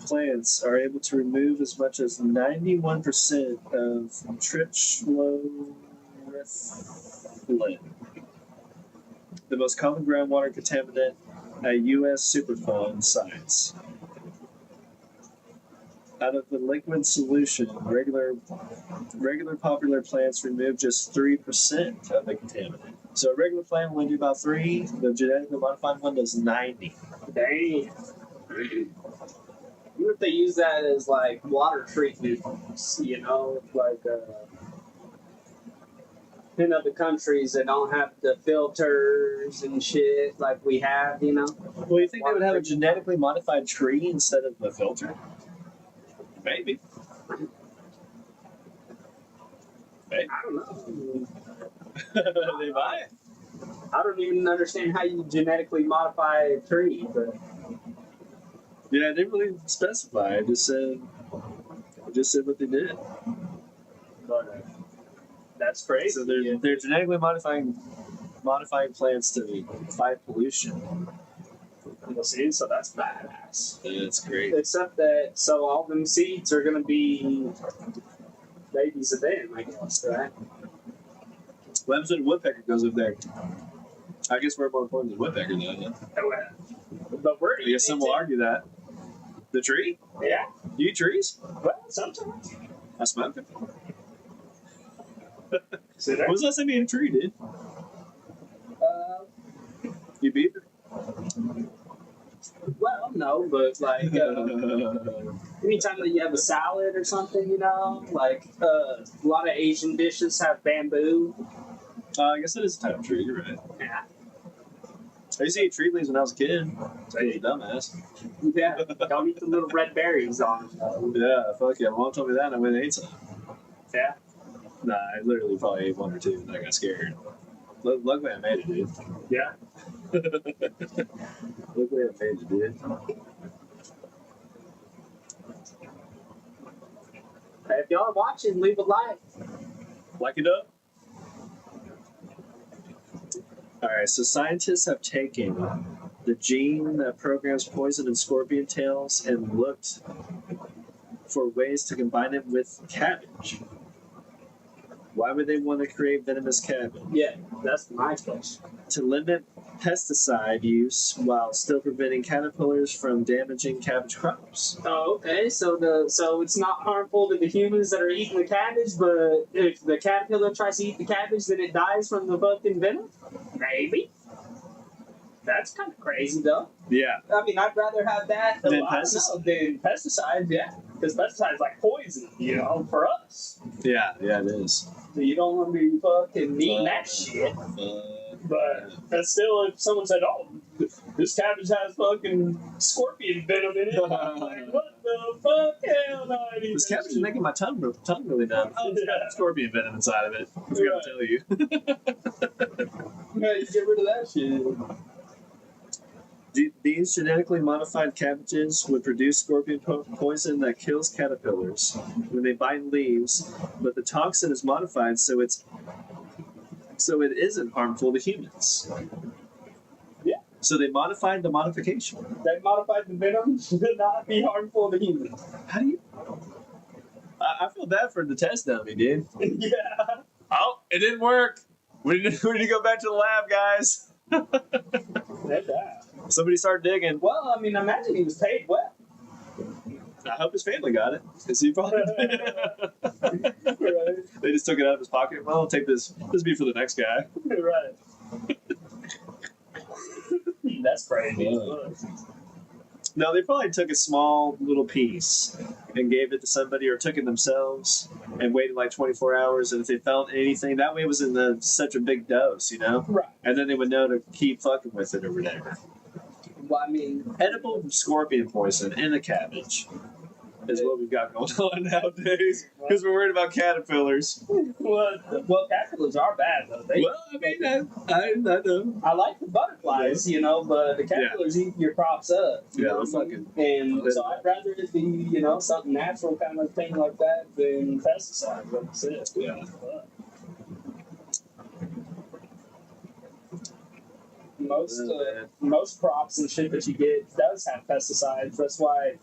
plants are able to remove as much as 91% of trichloroethylene, the most common groundwater contaminant at U.S. Superfund sites. Out of the liquid solution, regular popular plants remove just 3% of the contaminant. So a regular plant will only do about 3. The genetically modified one does 90. Dang. Even if they use that as like water treatment, like in other countries that don't have the filters and shit like we have, Well, you think they would have a genetically modified tree instead of a filter? Maybe. I don't know. They might. I don't even understand how you genetically modify a tree, but Yeah, I didn't really specify. I just said what they did. that's crazy. So they're genetically modifying plants to fight pollution. You'll see, so that's badass. That's great. Except that, so all them seeds are gonna be babies of them, I guess, right? What happens when a woodpecker goes up there? I guess we're more important than woodpecker, though. Yeah. But where do I you guess some will argue that. The tree? Yeah. You eat trees? Well, sometimes. I smoke them. So When was the last time you ate a tree, dude? You beat it? Well, no, but like anytime that you have a salad or something, you know, like a lot of Asian dishes have bamboo. I guess that is a type of tree. You're right. Yeah. I used to eat tree leaves when I was a kid. So I was a dumbass. Yeah. Don't eat the little red berries on them. Yeah, fuck yeah. My mom told me that and I went and ate some. Yeah. Nah, I literally probably ate one or two and I got scared. Luckily I made it, dude. Yeah. Luckily I made it, dude. Hey, if y'all are watching, leave a like. Like it up? Alright, so scientists have taken the gene that programs poison in scorpion tails and looked for ways to combine it with cabbage. Why would they want to create venomous cabbage? Yeah, that's my question. To limit pesticide use while still preventing caterpillars from damaging cabbage crops. Oh, okay. So it's not harmful to the humans that are eating the cabbage, but if the caterpillar tries to eat the cabbage, then it dies from the fucking venom? Maybe. That's kind of crazy, though. Yeah. I mean, I'd rather have that Than than pesticides, yeah. Because pesticides like poison, you know, for us. Yeah, it is. So you don't want to be fucking eating that shit. But that's still, if someone said, "Oh, this cabbage has fucking scorpion venom in it," I'm like, what the fuck? Hell no! I need This that cabbage is shit. making my tongue really numb. Oh, it's got scorpion venom inside of it. I forgot to tell you. Yeah, you get rid of that shit. These genetically modified cabbages would produce scorpion poison that kills caterpillars when they bite leaves, but the toxin is modified so it isn't harmful to humans. Yeah. So they modified the modification. They modified the venom to not be harmful to humans. How do you? I feel bad for the test dummy, dude. Yeah. Oh, it didn't work. We need to go back to the lab, guys. Somebody start digging. Well, I mean, imagine he was paid well. I hope his family got it, because he probably did. Right. They just took it out of his pocket. Well, I'll take this. This will be for the next guy. Right. That's crazy. No, they probably took a small little piece and gave it to somebody, or took it themselves and waited like 24 hours. And if they felt anything, that way it was in such a big dose, you know? Right. And then they would know to keep fucking with it or whatever. Well, I mean, Edible scorpion poison in a cabbage is what we've got going on nowadays, because we're worried about caterpillars. well, caterpillars are bad though. Well, I mean, I know. I like the butterflies, you know, but the caterpillars eat your crops up. You know? And so I'd rather it be, you know, something natural kind of thing like that than pesticides, like I said. Yeah. Most crops and shit that you get does have pesticides. That's why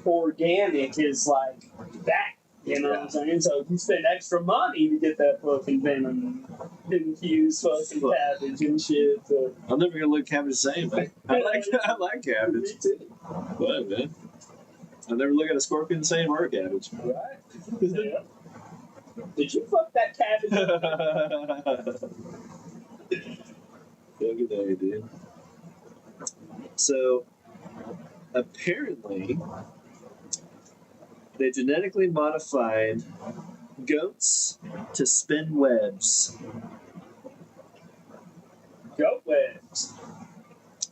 organic is like that. You know what I'm saying? So you spend extra money to get that fucking venom infused fucking cabbage and shit. So. I'm never gonna look cabbage the same, man. I like cabbage. Me too. But man, I'll never look at a scorpion the same or a cabbage. Right? Yeah. Did you fuck that cabbage? Good day, dude. So, apparently, they genetically modified goats to spin webs. Goat webs.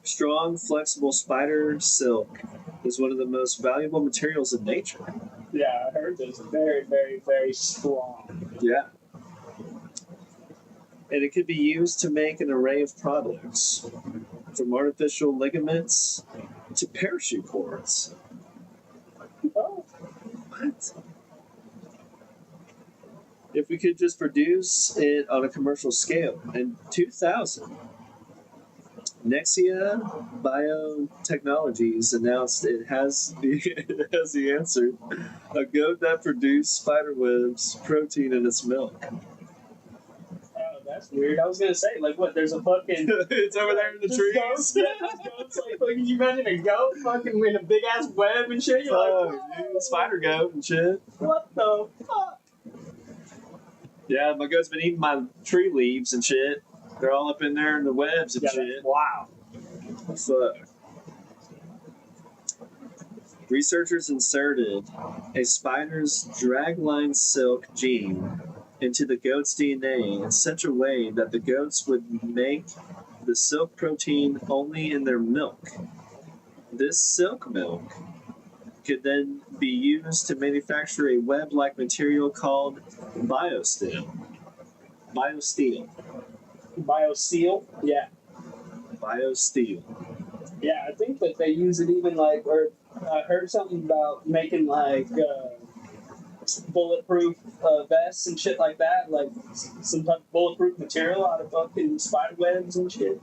Strong, flexible spider silk is one of the most valuable materials in nature. Yeah, I heard this. Very, very, very strong. Yeah. And it could be used to make an array of products, from artificial ligaments to parachute cords. Oh. What? If we could just produce it on a commercial scale. In 2000, Nexia Biotechnologies announced it has the answer: a goat that produced spiderwebs protein in its milk. That's weird. I was gonna say, like, what? There's a fucking. It's over there in the Just trees. Goats, yeah, just goats. Like, can you imagine a goat fucking in a big ass web and shit? You're like, Fuck, dude, spider goat and shit. what the fuck? Yeah, my goat's been eating my tree leaves and shit. They're all up in there in the webs and Yeah, shit. wow. Fuck. Researchers inserted a spider's dragline silk gene into the goat's DNA in such a way that the goats would make the silk protein only in their milk. This silk milk could then be used to manufacture a web-like material called biosteel. Biosteel. BioSteel? Yeah. Biosteel. Yeah, I think that they use it even like, or I heard something about making like bulletproof vests and shit like that, like some type of bulletproof material out of fucking spider webs and shit.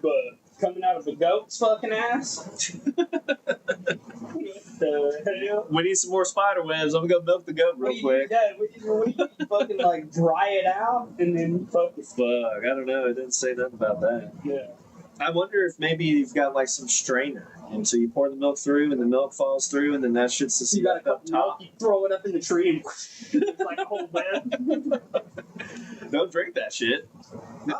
But coming out of a goat's fucking ass? What the hell? We need some more spider webs. I'm gonna go milk the goat real quick. Yeah, we fucking like dry it out and then fucking. Fuck, I don't know. It didn't say nothing about that. Yeah. I wonder if maybe you've got like some strainer, and so you pour the milk through, and the milk falls through, and then that shit's just You got a cup up of milk, top. you throw it up in the tree and it's like a whole web. Don't drink that shit.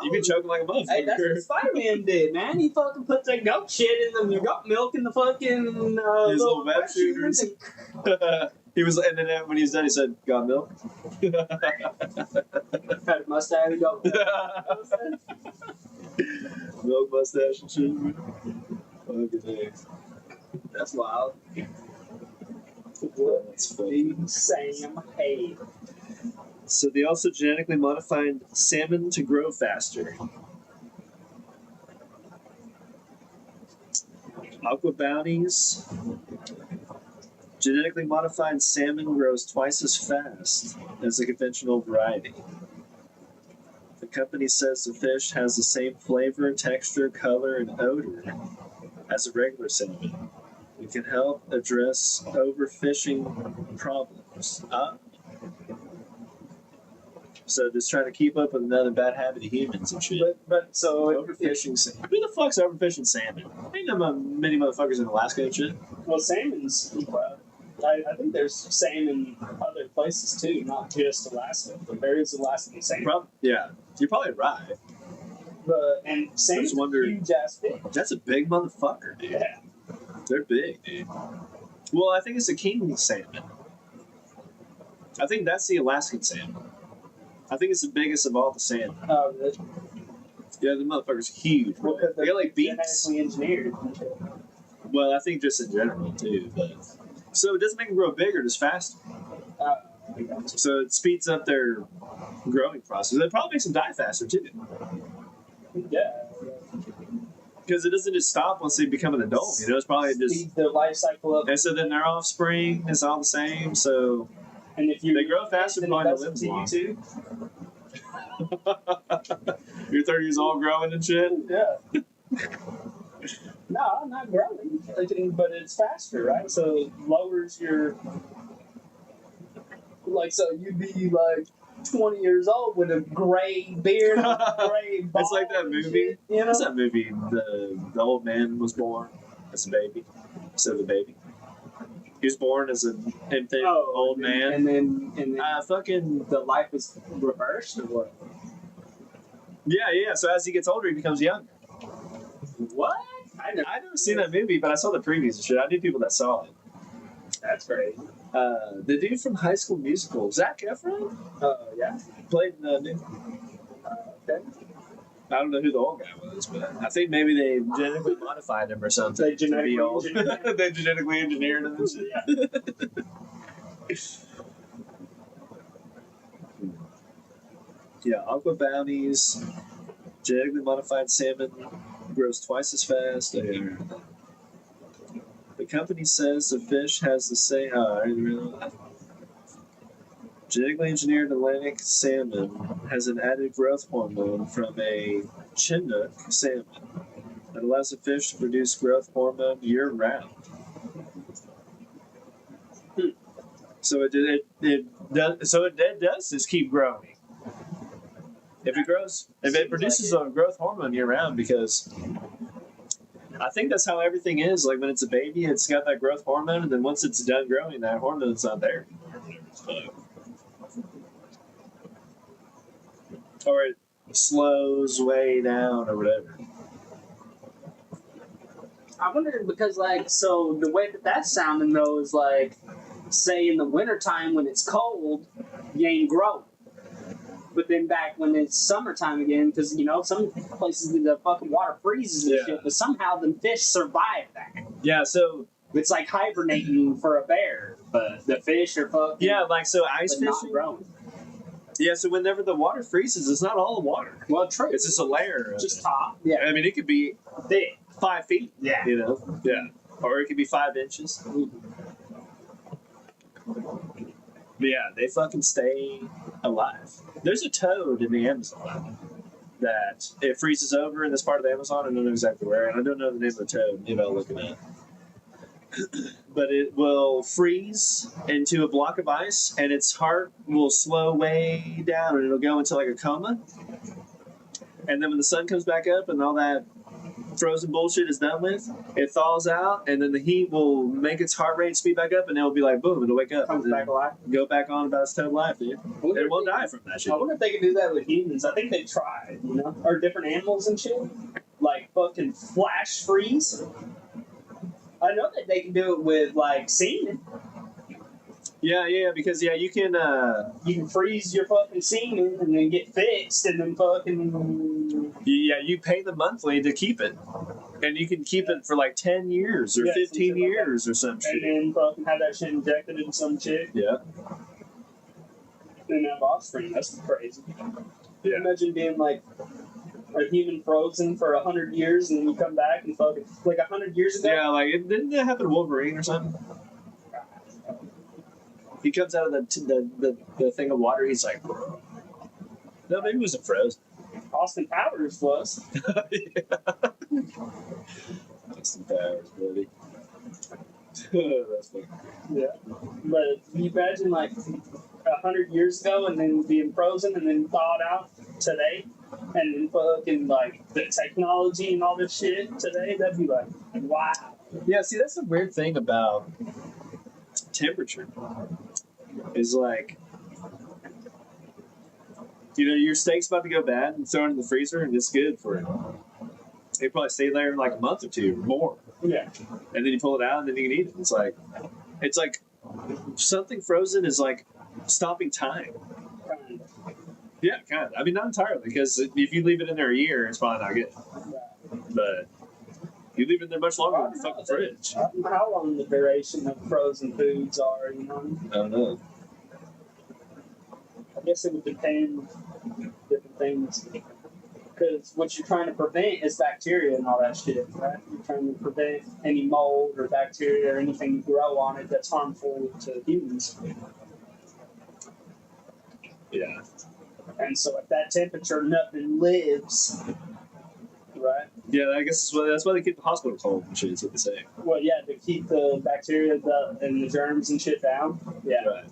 You be choking like a motherfucker. Hey, that's what Spider-Man did, man. He fucking put the goat shit in the goat milk in the fucking His little web web shooters. and He was, and then when he was done, he said, "Got milk." had a mustache and goat. Milk mustache and shit. Fucking eggs. That's wild. That's funny. Sam Hay. So they also genetically modified salmon to grow faster. Aqua Bounties. Genetically modified salmon grows twice as fast as a conventional variety. The company says the fish has the same flavor, texture, color, and odor as a regular salmon. It can help address overfishing problems. So just trying to keep up with another bad habit of humans and shit. But so Overfishing salmon. Who the fuck's overfishing salmon? Ain't no many motherfuckers in Alaska and shit. well, salmon's. I think there's salmon other places too, not just Alaska. But there is Alaskan salmon. Yeah, you're probably right. But and salmon's just wonder- a huge ass fish. That's a big motherfucker, dude. Yeah. They're big, dude. Well, I think it's a king salmon. I think that's the Alaskan salmon. I think it's the biggest of all the salmon. Really? Yeah, the motherfucker's huge. Bro. Well, They got like beaks. genetically engineered. Well, I think just in general too. But so it doesn't make them grow bigger, just faster. So it speeds up their growing process. It probably makes them die faster too, Yeah. because it doesn't just stop once they become an adult. You know, it's probably just. Speed their life cycle up. And so then their offspring is all the same. So And if you they grow faster, then probably that's live up to you long. too. You're 30 years old, growing and shit. Yeah. No, I'm not growing, but it's faster, right? So it lowers your. Like, so you'd be like 20 years old with a gray beard, gray bald. It's like that and movie. shit, you know? What's that movie? The old man was born as a baby. So the baby. He was born as an infant old man. And then Fucking. the life is reversed or what? Yeah. So as he gets older, he becomes younger. What? I've never seen that movie, but I saw the previews and shit. I knew people that saw it. That's great. The dude from High School Musical, Zac Efron, Yeah. played in the new. Okay. I don't know who the old guy was, but I think maybe they genetically modified him or something. They to be genetically old. engineered him. They genetically engineered him and shit. Yeah, aqua bounties, genetically modified salmon grows twice as fast. The company says the fish has the same. Genetically engineered Atlantic salmon has an added growth hormone from a Chinook salmon that allows the fish to produce growth hormone year round. So it does just keep growing. if it produces a growth hormone year round, because I think that's how everything is. Like when it's a baby, it's got that growth hormone, and then once it's done growing, that hormone's not there. Or it slows way down or whatever. I wonder because so the way that that's sounding though is like, say in the wintertime when it's cold, you ain't growing. But then back when it's summertime again, because some places the fucking water freezes and shit, but somehow the fish survive that. Yeah, so it's like hibernating for a bear, but the fish are fucking so ice fishing. Not growing. Yeah, so whenever the water freezes, it's not all water. Well, true. It's just a layer. Just top. Yeah. I mean, it could be thick, 5 feet. Yeah. Yeah. Or it could be 5 inches. But yeah, they fucking stay alive. There's a toad in the Amazon that it freezes over in this part of the Amazon. I don't know exactly where, and I don't know the name of the toad. Maybe I'll look it up. But it will freeze into a block of ice, and its heart will slow way down, and it'll go into like a coma. And then when the sun comes back up and all that frozen bullshit is done with, it thaws out, and then the heat will make its heart rate speed back up, and it'll be like, boom, it'll wake up. Comes back alive. Go back on about its total life, dude. It won't die from that shit. I wonder if they can do that with humans. I think they tried, or different animals and shit. Like fucking flash freeze. I know that they can do it with like semen. Yeah, because you can freeze your fucking semen and then get fixed and then fucking you pay them monthly to keep it, and you can keep it for like 10 years or 15 years or some shit, and then fucking have that shit injected in some chick. Yeah. And have offspring. That's crazy. Yeah. Imagine being like a human frozen for 100 years and then you come back and fucking like 100 years ago. Yeah, like didn't that happen to Wolverine or something? He comes out of the thing of water. He's like, no, maybe it wasn't frozen. Austin Powers was. Austin Powers, buddy. That's funny. Yeah, but you imagine like 100 years ago and then being frozen and then thawed out today, and then fucking like the technology and all this shit today. That'd be like, wow. Yeah, see, that's the weird thing about temperature. Is like, your steak's about to go bad and throw it in the freezer and it's good for it. They probably stay there like a month or two or more. Yeah. And then you pull it out and then you can eat it. It's like something frozen is like stopping time. Kind of. Yeah, kind of. I mean, not entirely, because if you leave it in there a year, it's probably not good. Yeah. But you leave it in there much longer than the fucking fridge. I don't know how long the duration of frozen foods are, I don't know. I guess it would depend on different things. Because what you're trying to prevent is bacteria and all that shit, right? You're trying to prevent any mold or bacteria or anything to grow on it that's harmful to humans. Yeah. And so at that temperature, nothing lives, right? Yeah, I guess that's why they keep the hospital cold and shit, is what they say. Well, yeah, to keep the bacteria and the germs and shit down. Yeah. Right.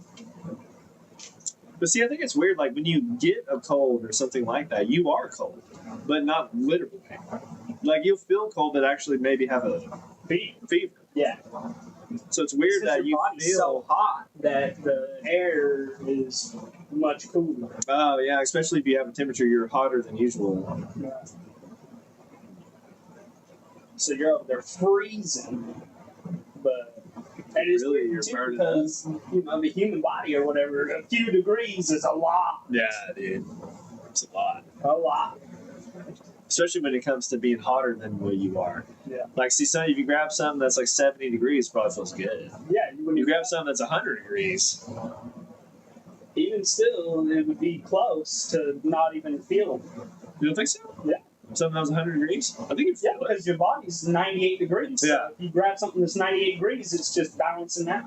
But see, I think it's weird, like when you get a cold or something like that, you are cold, but not literally. Like you'll feel cold, but actually maybe have a fever. Yeah. So it's weird that your you body's feel so hot that the air is much cooler. Oh yeah, especially if you have a temperature you're hotter than usual. Yeah. So you're over there freezing, but and it's Really, weird you're too burning because the human body or whatever, a few degrees is a lot. Yeah, dude, it's a lot. A lot. Especially when it comes to being hotter than what you are. Yeah. Like, see, if you grab something that's like 70 degrees, it probably feels good. Yeah. You grab something that's 100 degrees. Even still, it would be close to not even feel. You don't think so? Yeah. Something that was 100 degrees? I think Yeah, because your body's 98 degrees. So Yeah. if you grab something that's 98 degrees, it's just balancing out.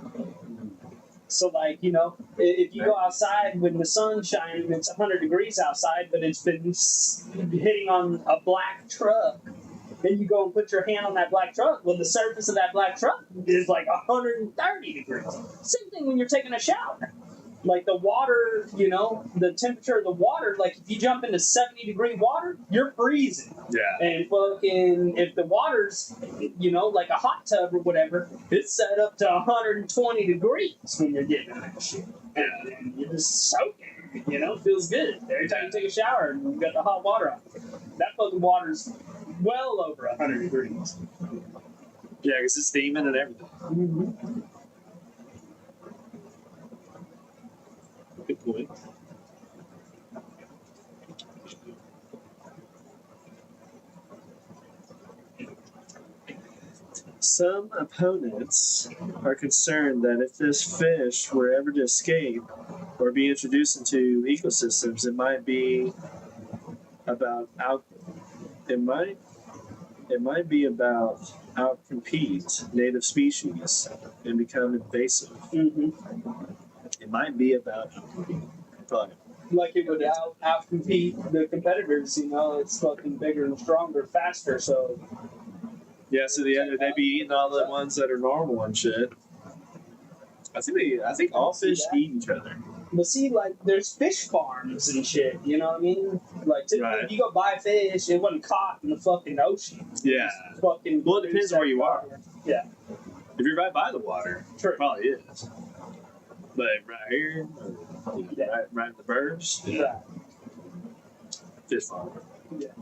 So, like, if you go outside when the sun's shining, it's 100 degrees outside, but it's been hitting on a black truck. Then you go and put your hand on that black truck. Well, the surface of that black truck is like 130 degrees. Same thing when you're taking a shower. Like the water, you know, the temperature of the water, like if you jump into 70-degree water, you're freezing. Yeah. And fucking, if the water's, you know, like a hot tub or whatever, it's set up to 120 degrees when you're getting in that shit. And you're just soaking, you know, it feels good. Every time you take a shower and you got the hot water on. That fucking water's well over 100 degrees. Yeah, because it's steaming and everything. Mm-hmm. Good point. Some opponents are concerned that if this fish were ever to escape or be introduced into ecosystems, it might be about out. It might be about outcompete native species and become invasive. Mm-hmm. It might be about probably. Like it would outcompete the competitors, you know, it's fucking bigger and stronger, faster, so. Yeah, so they'd be eating all the ones that are normal and shit. I think all fish eat each other. But see, like, there's fish farms and shit, you know what I mean? Like, typically, if you go buy fish, it wasn't caught in the fucking ocean. Yeah. Fucking Well, it depends where you are. Yeah. If you're right by the water, True. it probably is. But right here, right in the burbs, Yeah. fish farm. Yeah.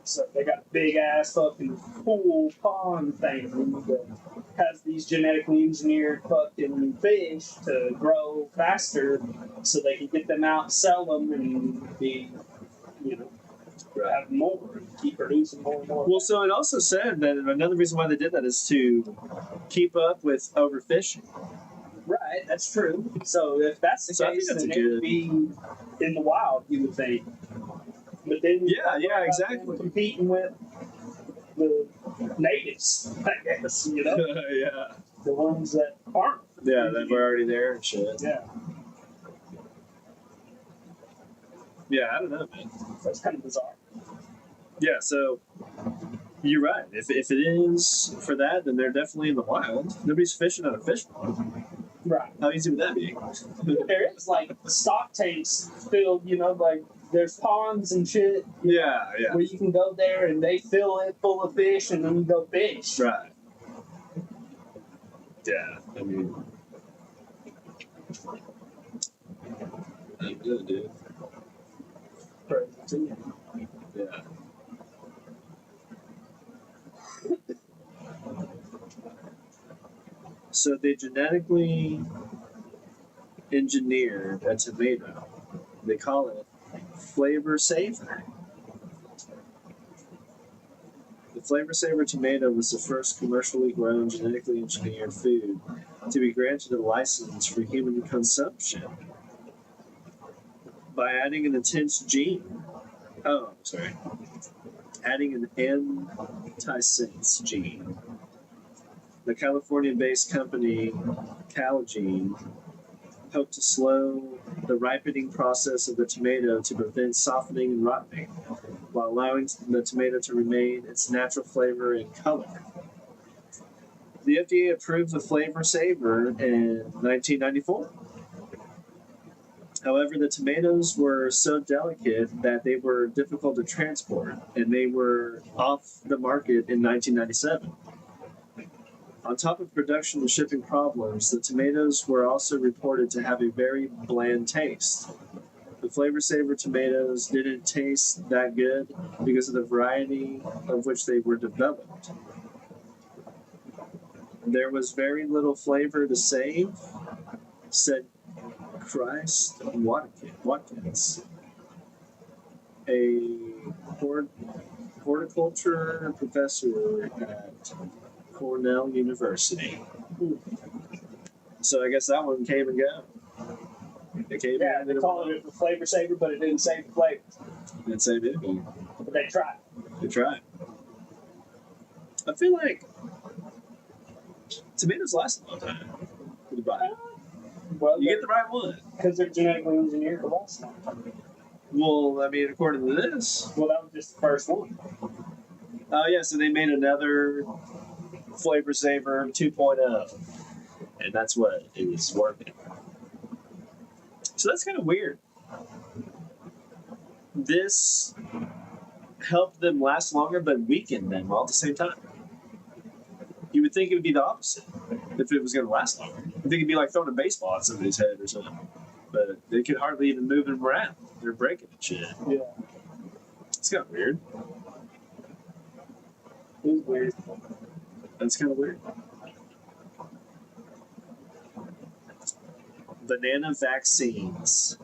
So they got a big ass fucking pool pond thing that has these genetically engineered fucking fish to grow faster so they can get them out, sell them, and be, you know, have more and keep producing more and more. Well, so it also said that another reason why they did that is to keep up with overfishing. Right, that's true. So if that's the case, then it would be in the wild, you would think. But then yeah, exactly. Competing with the natives, I guess, you know? Yeah. The ones that aren't. Yeah, that were already there and shit. Yeah. Yeah, I don't know, man. That's kind of bizarre. Yeah, so you're right. If it is for that, then they're definitely in the wild. Nobody's fishing on a fish pond. Right. How easy would that be? There is like stock tanks filled, you know, like there's ponds and shit. Yeah. Where you can go there and they fill it full of fish and then you go fish. Right. Yeah, I mean, I'm good, dude. Crazy. Yeah. So they genetically engineered a tomato. They call it Flavor Saver. The Flavor Saver tomato was the first commercially grown, genetically engineered food to be granted a license for human consumption by adding an intense gene. Oh, sorry. Adding an antisense gene. The California-based company Calgene hoped to slow the ripening process of the tomato to prevent softening and rotting, while allowing the tomato to remain its natural flavor and color. The FDA approved the Flavor Saver in 1994. However, the tomatoes were so delicate that they were difficult to transport, and they were off the market in 1997. On top of production and shipping problems, the tomatoes were also reported to have a very bland taste. The Flavor Saver tomatoes didn't taste that good because of the variety of which they were developed. There was very little flavor to save, said Christ Watkins, a horticulture professor at Cornell University. So I guess that one came and go. They called it the Flavor Saver, but it didn't save the flavor. It didn't save anything. But they tried. They tried. I feel like tomatoes last a long time. Well, you get the right one. Because they're genetically engineered to last long. Well, I mean, according to this. Well, that was just the first one. Oh, yeah, so they made another Flavor Saver 2.0. And that's what it was working. So that's kind of weird. This helped them last longer, but weakened them all at the same time. You would think it would be the opposite if it was going to last longer. I think it'd be like throwing a baseball at somebody's head or something. But they could hardly even move them around. They're breaking and shit. Yeah. It's kind of weird. It was weird. That's kind of weird. Banana vaccines.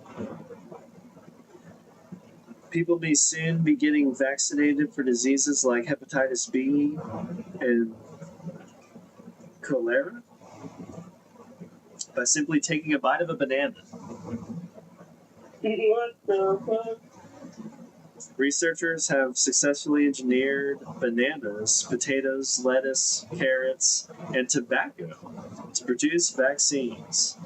People may soon be getting vaccinated for diseases like hepatitis B and cholera by simply taking a bite of a banana. What the fuck? Researchers have successfully engineered bananas, potatoes, lettuce, carrots, and tobacco to produce vaccines.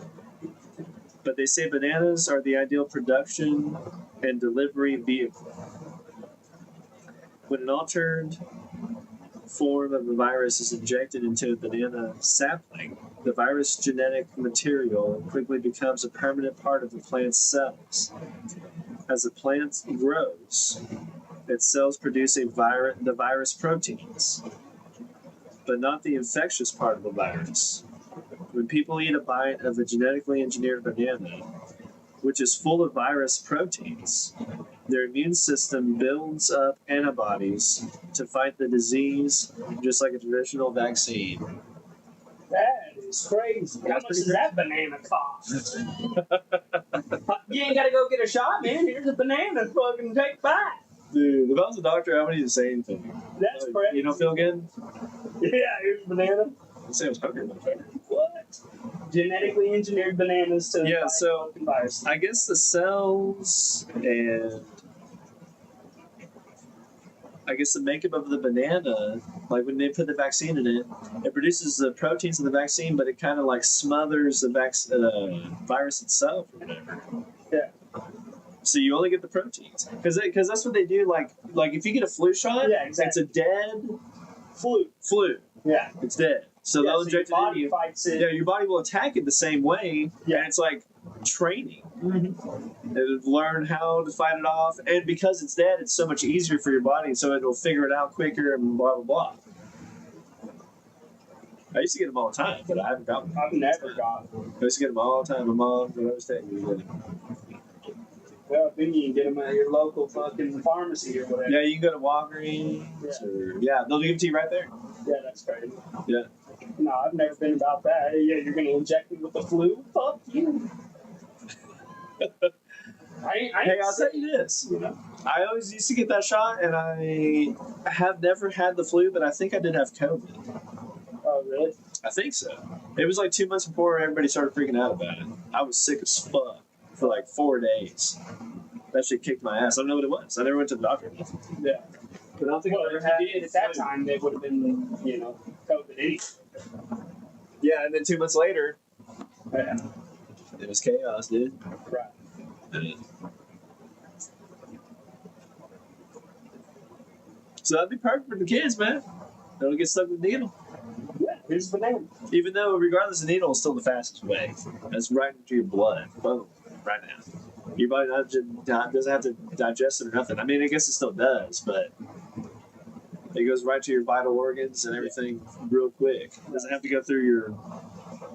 But they say bananas are the ideal production and delivery vehicle. When an altered form of the virus is injected into a banana sapling, the virus genetic material quickly becomes a permanent part of the plant's cells. As the plant grows, its cells produce the virus proteins, but not the infectious part of the virus. When people eat a bite of a genetically engineered banana, which is full of virus proteins, their immune system builds up antibodies to fight the disease, just like a traditional vaccine. That is crazy. How much does that banana cost? You ain't gotta go get a shot, man. Here's a banana. Fucking take 5. Dude, if I was a doctor, I wouldn't even say anything. That's crazy. You don't feel good? Yeah, here's a banana. I'd say I was hungry, motherfucker. What? Genetically engineered bananas to Yeah, fight so fucking virus. I guess the cells and I guess the makeup of the banana, like when they put the vaccine in it, it produces the proteins in the vaccine, but it kind of like smothers the virus itself or whatever. Yeah. So you only get the proteins because that's what they do. Like if you get a flu shot, Yeah, exactly. it's a dead Flu. Yeah. It's dead. So Yeah, they'll so your inject it into body you. fights it. Yeah, your body will attack it the same way. Yeah. And it's like training. Mm-hmm. It'll learn how to fight it off. And because it's dead, it's so much easier for your body. So it'll figure it out quicker and blah, blah, blah. I used to get them all the time, but I haven't got them. I've never got them. I used to get them all the time. My mom, when I was taking them. Well, then you can get them at your local fucking pharmacy or whatever. Yeah, you can go to Walgreens. They'll give it to you right there. Yeah, that's crazy. Yeah. No, I've never been about that. Yeah, you're gonna inject me with the flu? Fuck you. I Hey, I'll tell you this. You know? I always used to get that shot, and I have never had the flu, but I think I did have COVID. Oh, really? I think so. It was like 2 months before everybody started freaking out about it. I was sick as fuck for like 4 days. That shit kicked my ass. I don't know what it was. I never went to the doctor. Yeah. But I don't think Well, I if ever had you did at that time, it would have been, COVID anyway. Yeah, and then 2 months later, Yeah. it was chaos, dude. Right. So that'd be perfect for the kids, man. They don't get stuck with the needle. Yeah, here's the banana. Even though, regardless, the needle is still the fastest way. That's right into your blood. Boom. Right now. Your body doesn't have to digest it or nothing. I mean, I guess it still does, but it goes right to your vital organs and everything real quick. It doesn't have to go through your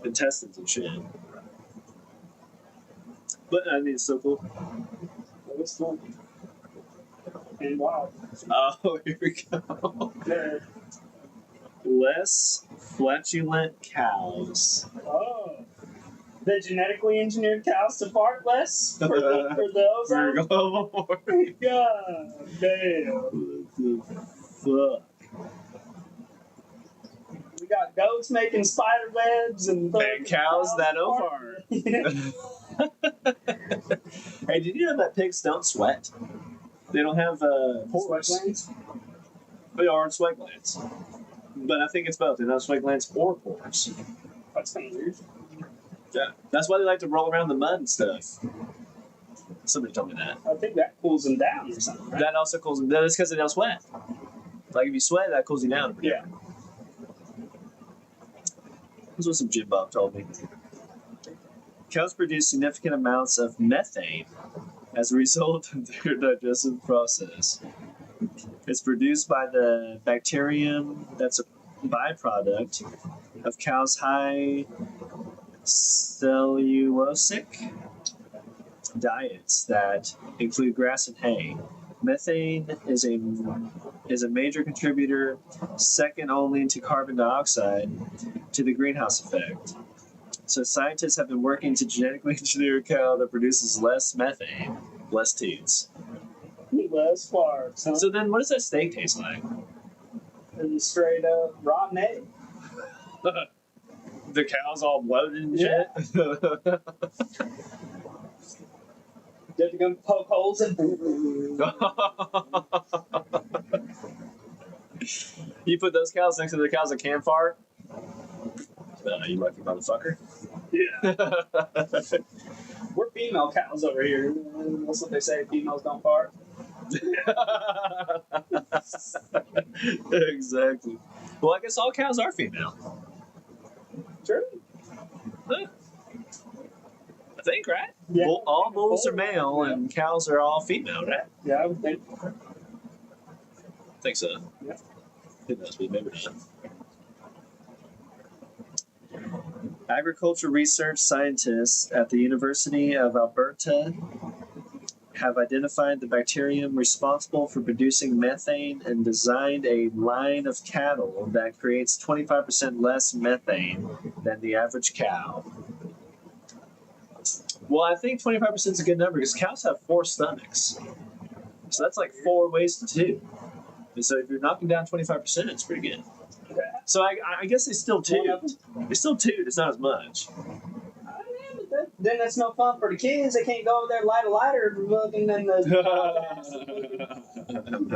intestines and shit. But, I mean, it's so cool. That was fun. And wow. Oh, here we go. Yeah. Less flatulent cows. Oh. The genetically engineered cows to fart less for the ozone? God damn. What the fuck? We got goats making spider webs and cows that don't fart. Hey, did you know that pigs don't sweat? They don't have pores. Sweat glands? They are sweat glands. But I think it's both. They don't have sweat glands or pores. That's kind of weird. Yeah. That's why they like to roll around the mud and stuff. Somebody told me that. I think that cools them down or something, right? That also cools them. That's because they don't sweat. Like if you sweat, that cools you down. Yeah. That's what some gym Bob told me. Cows produce significant amounts of methane as a result of their digestive process. It's produced by the bacterium that's a byproduct of cows' high cellulosic diets that include grass and hay. Methane is a major contributor, second only to carbon dioxide, to the greenhouse effect. So scientists have been working to genetically engineer a cow that produces less methane, less teats. Less farts, huh? So then, what does that steak taste like? And straight up rotten egg. The cow's all bloated and Yeah. shit. Did you go poke holes in? You put those cows next to the cows that can fart? You lucky motherfucker. Yeah. We're female cows over here. That's what they say. Females don't fart. Exactly. Well, I guess all cows are female. True. Huh. I think, right? Yeah. All bulls are male and cows are all female, right? Yeah, I would think. I think so. Yeah. Who knows? We maybe not. Agriculture research scientists at the University of Alberta have identified the bacterium responsible for producing methane and designed a line of cattle that creates 25% less methane than the average cow. Well, I think 25% is a good number because cows have 4 stomachs. So that's like 4 ways to 2. And so if you're knocking down 25%, it's pretty good. So I guess they still toot. They still toot. It's not as much. Then that's no fun for the kids. They can't go over there and light a lighter looking in the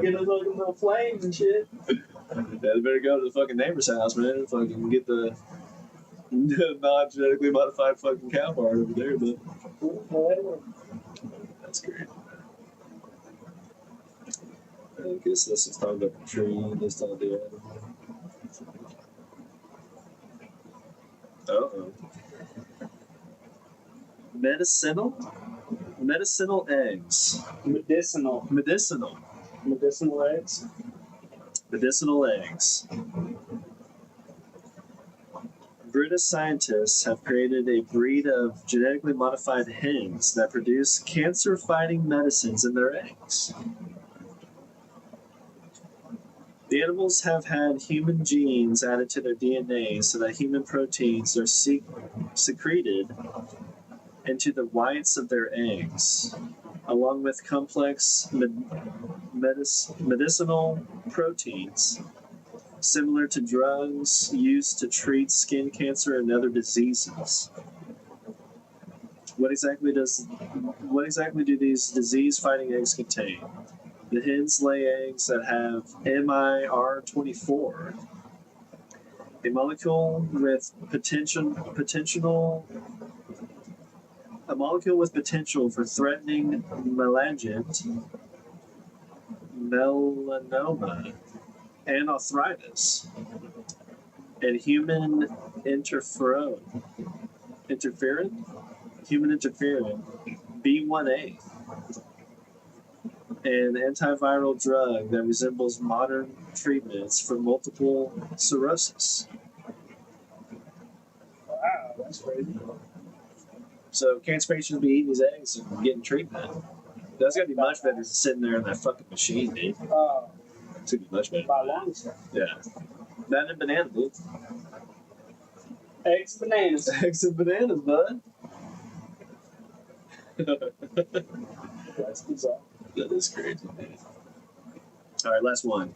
get a little flame and shit. Yeah, they better go to the fucking neighbor's house, man, and fucking get the non-genetically modified fucking cow part over there. But that's great. I guess this is talking about the tree. This time the animal. Uh-oh. Medicinal eggs. Medicinal eggs. Medicinal eggs. British scientists have created a breed of genetically modified hens that produce cancer-fighting medicines in their eggs. The animals have had human genes added to their DNA so that human proteins are secreted into the whites of their eggs, along with complex medicinal proteins similar to drugs used to treat skin cancer and other diseases. What exactly do these disease-fighting eggs contain? The hens lay eggs that have MIR24, a molecule with potential for threatening malignant melanoma and arthritis, and human interferon B1A, an antiviral drug that resembles modern treatments for multiple sclerosis. Wow, that's crazy. So cancer patients be eating these eggs and getting treatment. That's gotta be much better than sitting there in that fucking machine, dude. It's gonna be much better. By long shot. Yeah. That and banana, dude. Eggs and bananas. Eggs and bananas, bud. That's bizarre. That is crazy, dude. All right, last one.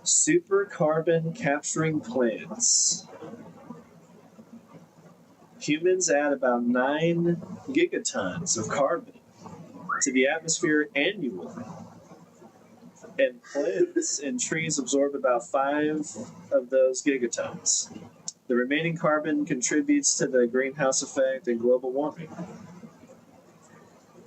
Super carbon capturing plants. Humans add about 9 gigatons of carbon to the atmosphere annually, and plants and trees absorb about 5 of those gigatons. The remaining carbon contributes to the greenhouse effect and global warming.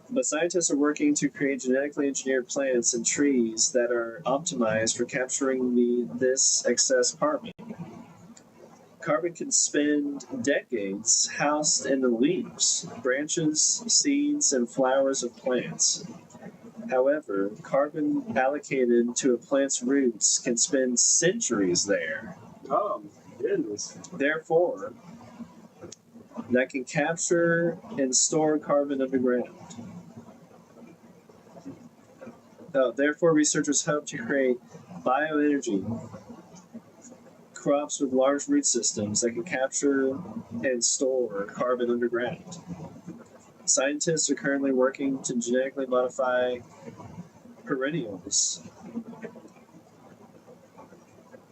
But scientists are working to create genetically engineered plants and trees that are optimized for capturing this excess carbon. Carbon can spend decades housed in the leaves, branches, seeds, and flowers of plants. However, carbon allocated to a plant's roots can spend centuries there. Oh, goodness. Therefore, that can capture and store carbon underground. Therefore, researchers hope to create bioenergy crops with large root systems that can capture and store carbon underground. Scientists are currently working to genetically modify perennials.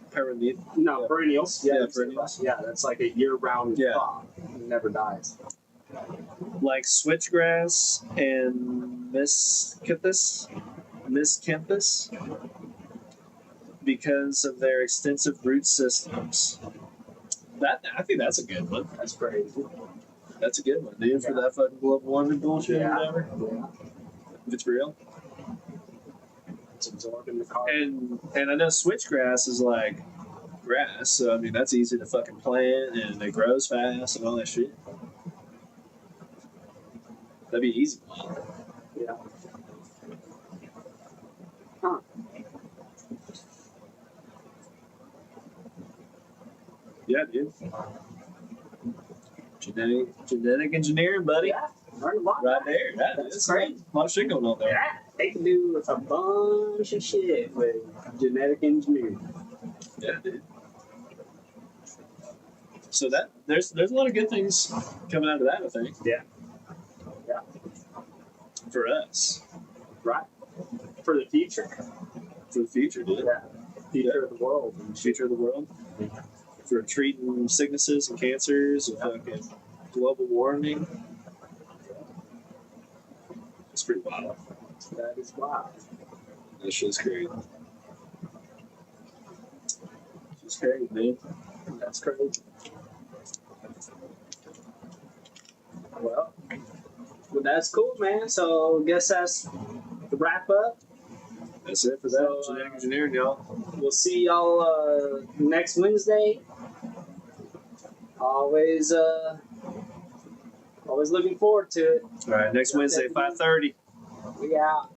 Perennials. Yeah, perennials. Yeah, that's like a year-round Yeah. crop. It never dies. Like switchgrass and miscanthus, because of their extensive root systems. I think that's a good one. That's crazy. That's a good one, dude, for that fucking global warming bullshit or whatever. Yeah. If it's real. It's absorbing the carbon. And I know switchgrass is like grass, so I mean that's easy to fucking plant and it grows fast and all that shit. That'd be easy. Yeah. Huh. Yeah, dude. Genetic engineering, buddy. Yeah. Learn a lot. Right there. That's a great. lot of shit going on there. Yeah. They can do a bunch of shit with genetic engineering. Yeah, dude. So that there's a lot of good things coming out of that, I think. Yeah. Yeah. For us. Right. For the future. For the future, dude. Yeah. Future of the world. Future of the world. For treating sicknesses and cancers and fucking global warming. It's pretty wild. That is wild. That shit's crazy. It's crazy, man. That's crazy. Well, that's cool, man. So, I guess that's the wrap up. That's it for that. So, Genetic engineering, y'all. We'll see y'all next Wednesday. Always looking forward to it. All right, next Wednesday, 5:30. We out.